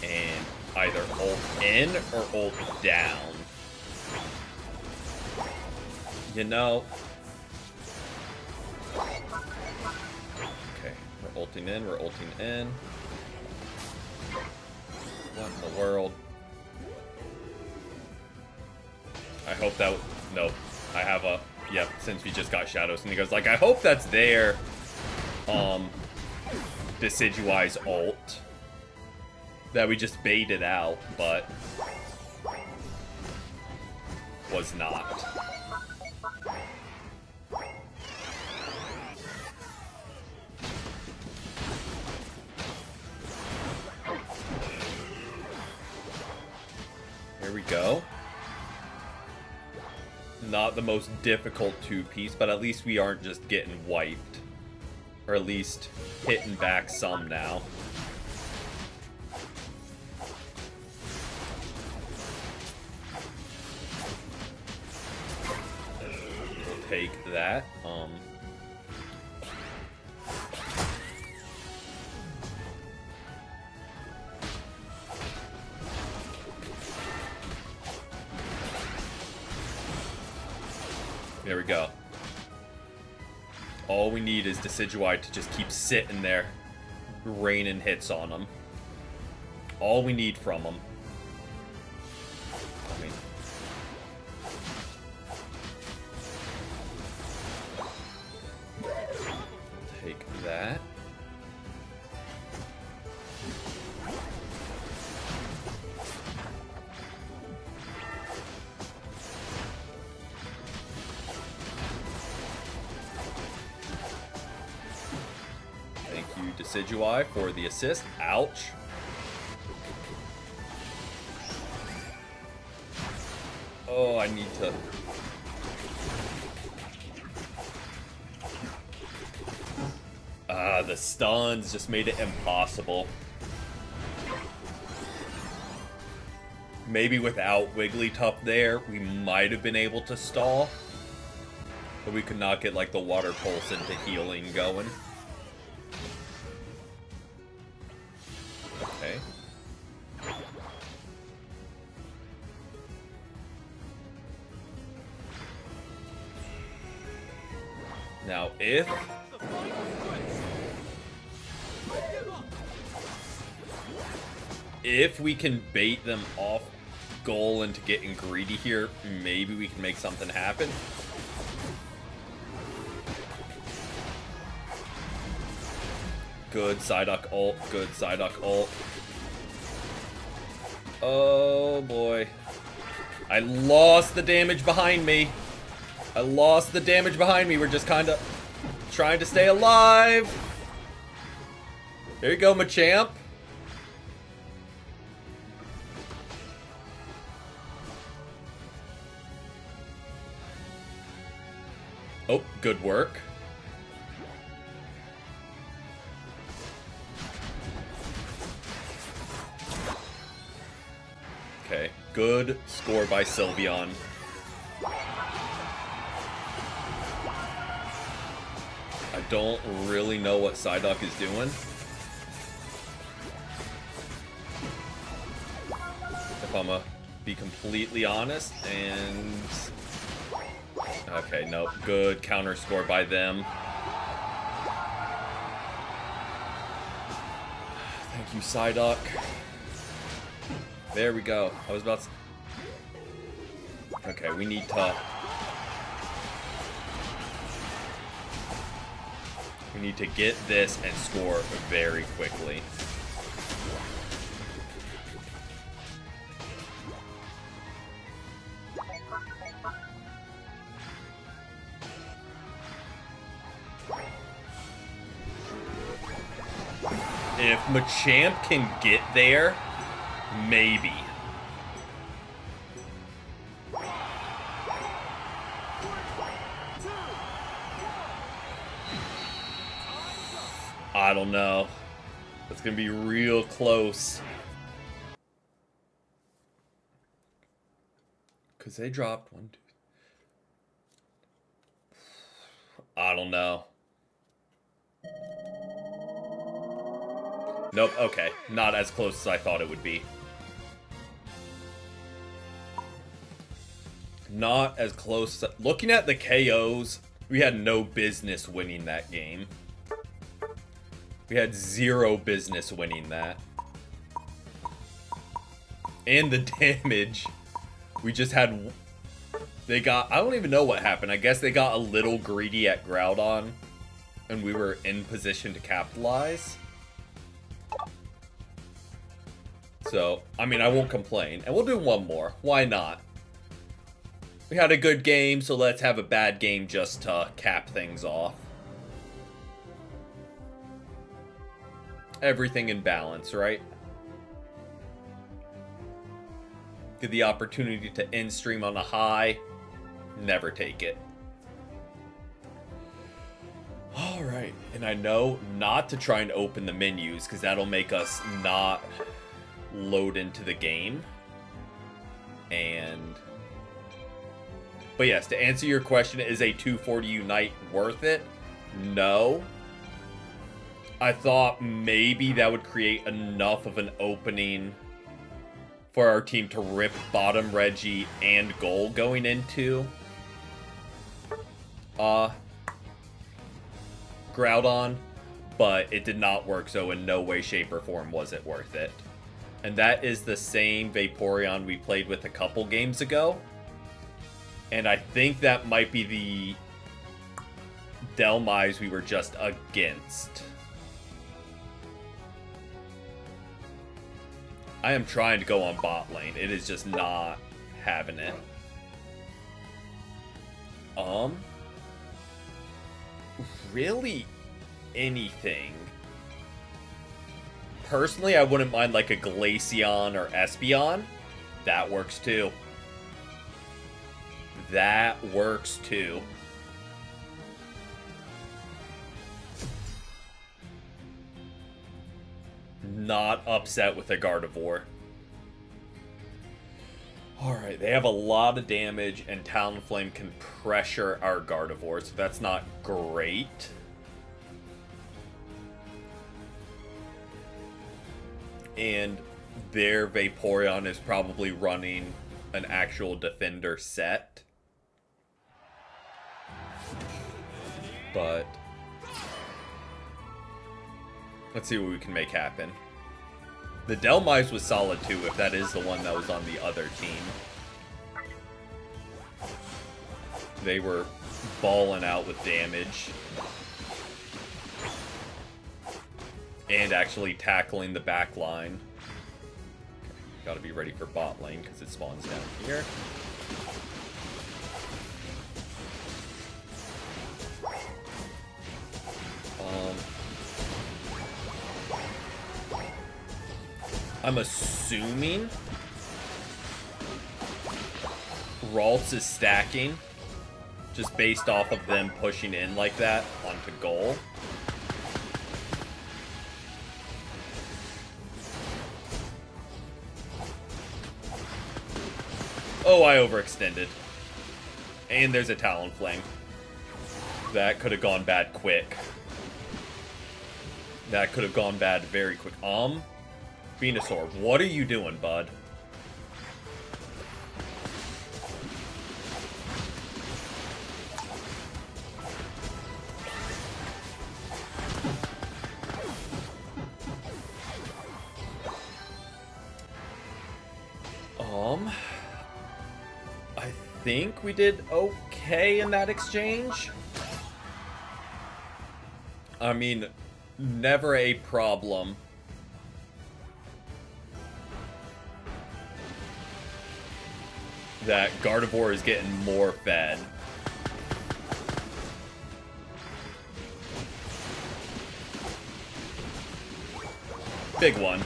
and either ult in or ult down. You know. Okay, we're ulting in, we're ulting in. What in the world? I hope that... nope. I have a... yep, since we just got Shadows. And he goes like, I hope that's there. Decidueye's ult. That we just baited out, but... was not. Here we go. Not the most difficult two-piece, but at least we aren't just getting wiped. Or at least hitting back some now. We'll take that. There we go. All we need is Decidueye to just keep sitting there, raining hits on him. All we need from him. I mean... take that. Decidueye for the assist. Ouch. Oh, I need to... the stuns just made it impossible. Maybe without Wigglytuff there, we might have been able to stall. But we could not get, like, the water pulse into healing going. Okay. Now, if we can bait them off goal into getting greedy here, maybe we can make something happen. Good Psyduck ult, good Psyduck ult. Oh boy. I lost the damage behind me. I lost the damage behind me. We're just kind of trying to stay alive. There you go, Machamp. Oh, good work. Okay, good score by Sylveon. I don't really know what Psyduck is doing. If I'm gonna be completely honest, and... Okay, nope. Good counter score by them. Thank you, Psyduck. There we go. I was about to... Okay, we need to... We need to get this and score very quickly. If Machamp can get there, maybe. I don't know. It's gonna be real close. Cause they dropped 1, 2. I don't know. Nope, okay. Not as close as I thought it would be. Not as close. Looking at the KOs, we had no business winning that game. We had zero business winning that. And the damage, we just had... They got... I don't even know what happened. I guess they got a little greedy at Groudon, and we were in position to capitalize. So, I mean, I won't complain. And we'll do one more. Why not? We had a good game, so let's have a bad game just to cap things off. Everything in balance, right? Get the opportunity to end stream on a high. Never take it. Alright, and I know not to try and open the menus, because that'll make us not load into the game. But yes, to answer your question, is a 240 Unite worth it? No. I thought maybe that would create enough of an opening for our team to rip bottom Reggie and gold going into Groudon, but it did not work, so in no way, shape, or form was it worth it. And that is the same Vaporeon we played with a couple games ago. And I think that might be the Dhelmise we were just against. I am trying to go on bot lane. It is just not having it. Really anything. Personally, I wouldn't mind like a Glaceon or Espeon. That works too. That works too. Not upset with a Gardevoir. Alright, they have a lot of damage, and Talonflame can pressure our Gardevoir, so that's not great. And their Vaporeon is probably running an actual Defender set. But let's see what we can make happen. The Dhelmise was solid too, if that is the one that was on the other team. They were balling out with damage. And actually tackling the back line. Okay, gotta be ready for bot lane because it spawns down here. I'm assuming Ralts is stacking just based off of them pushing in like that onto goal. Oh, I overextended. And there's a Talonflame. That could have gone bad quick. That could have gone bad very quick. Venusaur, what are you doing, bud? I think we did okay in that exchange. I mean, never a problem. That Gardevoir is getting more fed. Big one.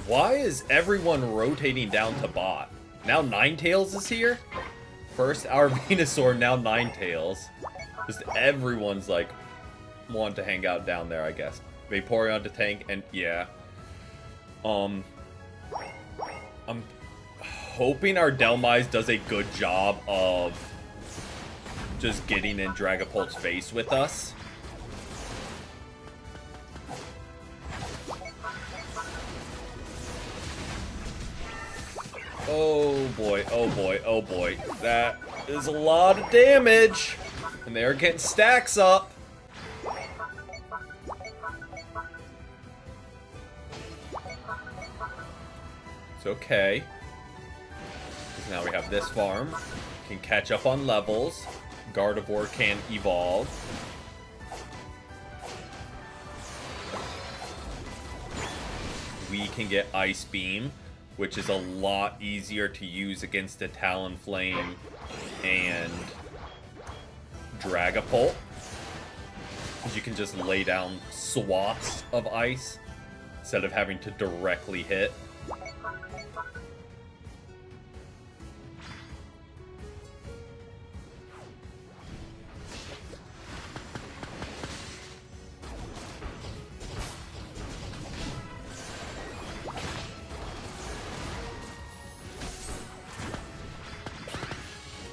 Why is everyone rotating down to bot? Now Ninetales is here? First our Venusaur, now Ninetales. Just everyone's like want to hang out down there, I guess. Vaporeon to tank, and yeah. I'm hoping our Dhelmise does a good job of just getting in Dragapult's face with us. Oh boy, oh boy, oh boy. That is a lot of damage. And they're getting stacks up. It's okay. Because now we have this farm. Can catch up on levels. Gardevoir can evolve. We can get Ice Beam, which is a lot easier to use against a Talonflame and Dragapult. Because you can just lay down swaths of ice instead of having to directly hit.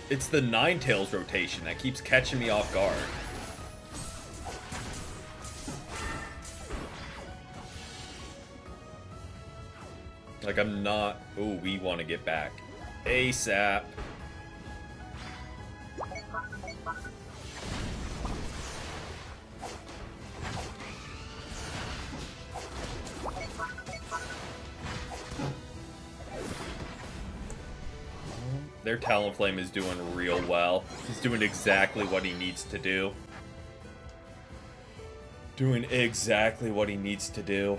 It's the Ninetales rotation that keeps catching me off guard. Like, I'm not... Ooh, we want to get back ASAP. Their Talonflame is doing real well. He's doing exactly what he needs to do. Doing exactly what he needs to do.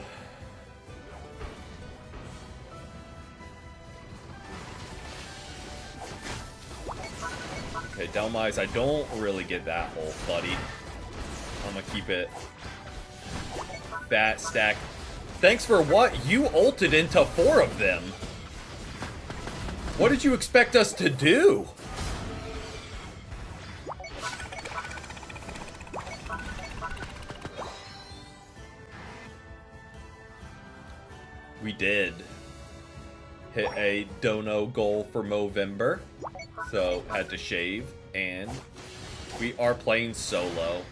Okay, Delmise, I don't really get that ult, buddy. I'm gonna keep it fat stack. Thanks for what? You ulted into 4 of them. What did you expect us to do? We did hit a dono goal for Movember, so had to shave, and we are playing solo.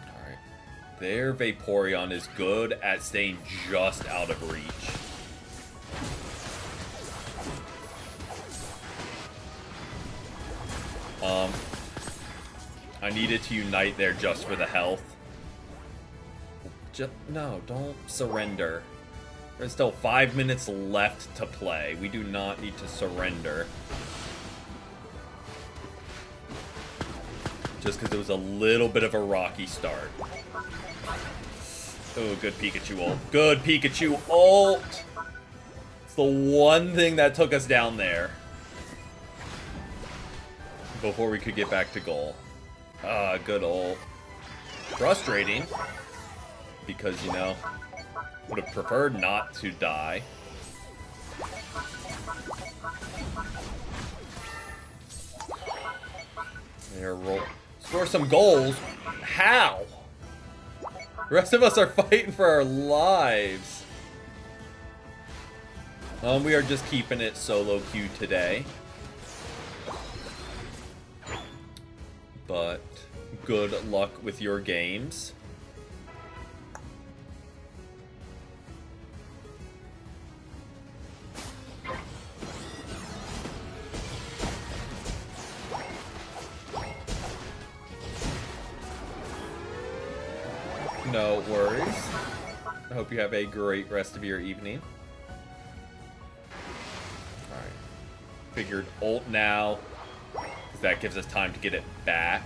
Alright. Their Vaporeon is good at staying just out of reach. I needed to unite there just for the health. No, don't surrender. There's still 5 minutes left to play. We do not need to surrender. Just because it was a little bit of a rocky start. Oh, good Pikachu ult. Good Pikachu ult! It's the one thing that took us down there. Before we could get back to goal. Ah, good ult. Frustrating. Because, you know, would have preferred not to die. There, roll. Score some goals? How? The rest of us are fighting for our lives. We are just keeping it solo queue today. But good luck with your games. No worries. I hope you have a great rest of your evening. Alright. Figured ult now. That gives us time to get it back.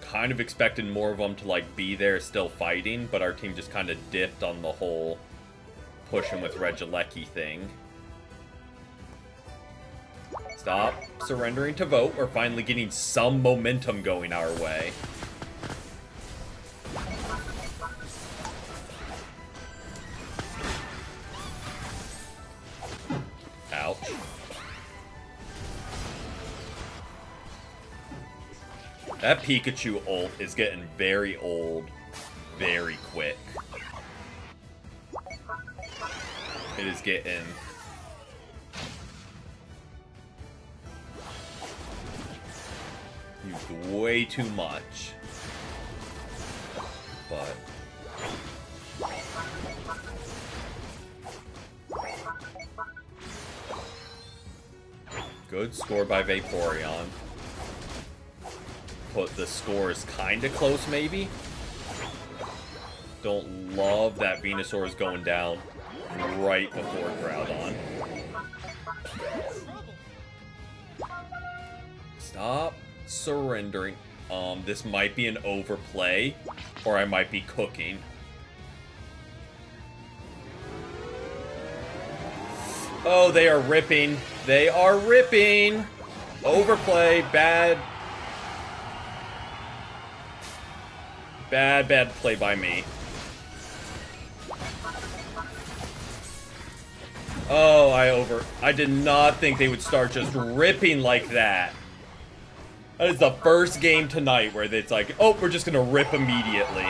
Kind of expected more of them to like be there still fighting, but our team just kind of dipped on the whole pushing with Regieleki thing. Stop surrendering to vote. We're finally getting some momentum going our way. Ouch. That Pikachu ult is getting very old very quick. It is getting... used way too much. But... good score by Vaporeon. Put the scores kind of close, maybe. Don't love that Venusaur is going down right before Groudon. Stop surrendering. This might be an overplay, or I might be cooking. Oh, they are ripping. They are ripping. Overplay. Bad. Bad play by me. Oh, I did not think they would start just ripping like that. That is the first game tonight where it's like, oh, we're just gonna rip immediately.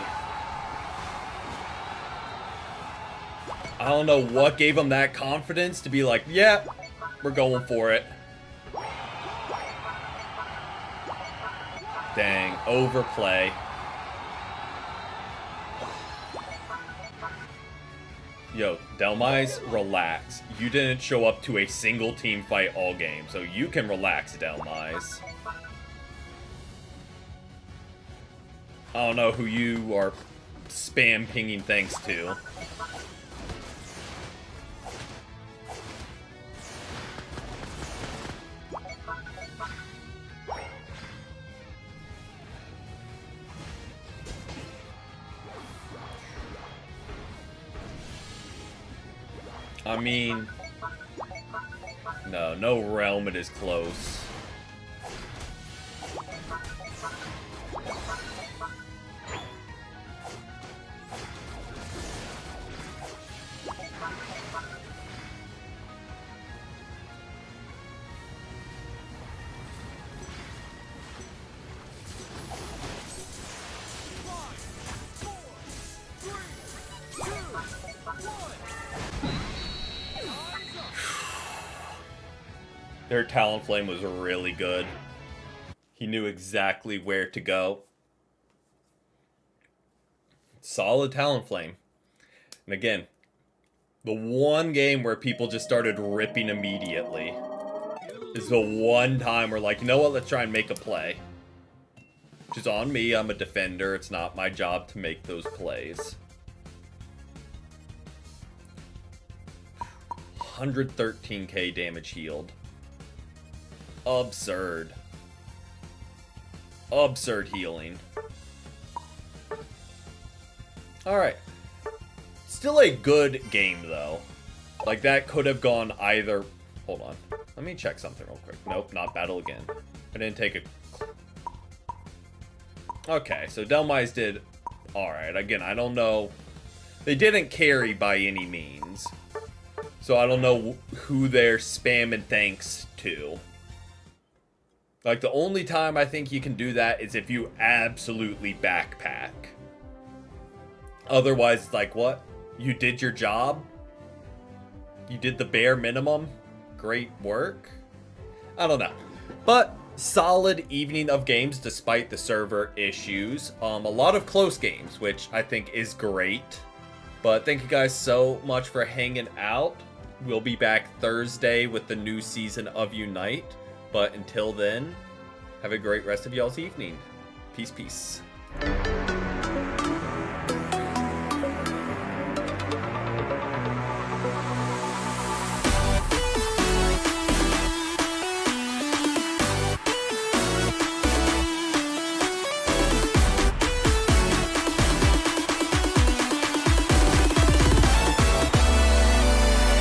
I don't know what gave them that confidence to be like, yeah, we're going for it. Dang, overplay. Yo, Delmise, relax. You didn't show up to a single team fight all game, so you can relax, Delmise. I don't know who you are spam pinging thanks to. I mean, no realm it is close. Their Talonflame was really good. He knew exactly where to go. Solid Talonflame. And again, the one game where people just started ripping immediately is the one time we're like, you know what, let's try and make a play. Which is on me, I'm a defender, it's not my job to make those plays. 113k damage healed. Absurd. Absurd healing. Alright. Still a good game, though. Like, that could have gone either... Hold on. Let me check something real quick. Nope, not battle again. I didn't take a... Okay, so Dhelmise did... Alright, again, I don't know... They didn't carry by any means. So I don't know who they're spamming thanks to. Like, the only time I think you can do that is if you absolutely backpack. Otherwise, it's like, what? You did your job? You did the bare minimum? Great work? I don't know. But, solid evening of games despite the server issues. A lot of close games, which I think is great. But thank you guys so much for hanging out. We'll be back Thursday with the new season of Unite. But until then, have a great rest of y'all's evening. Peace, peace.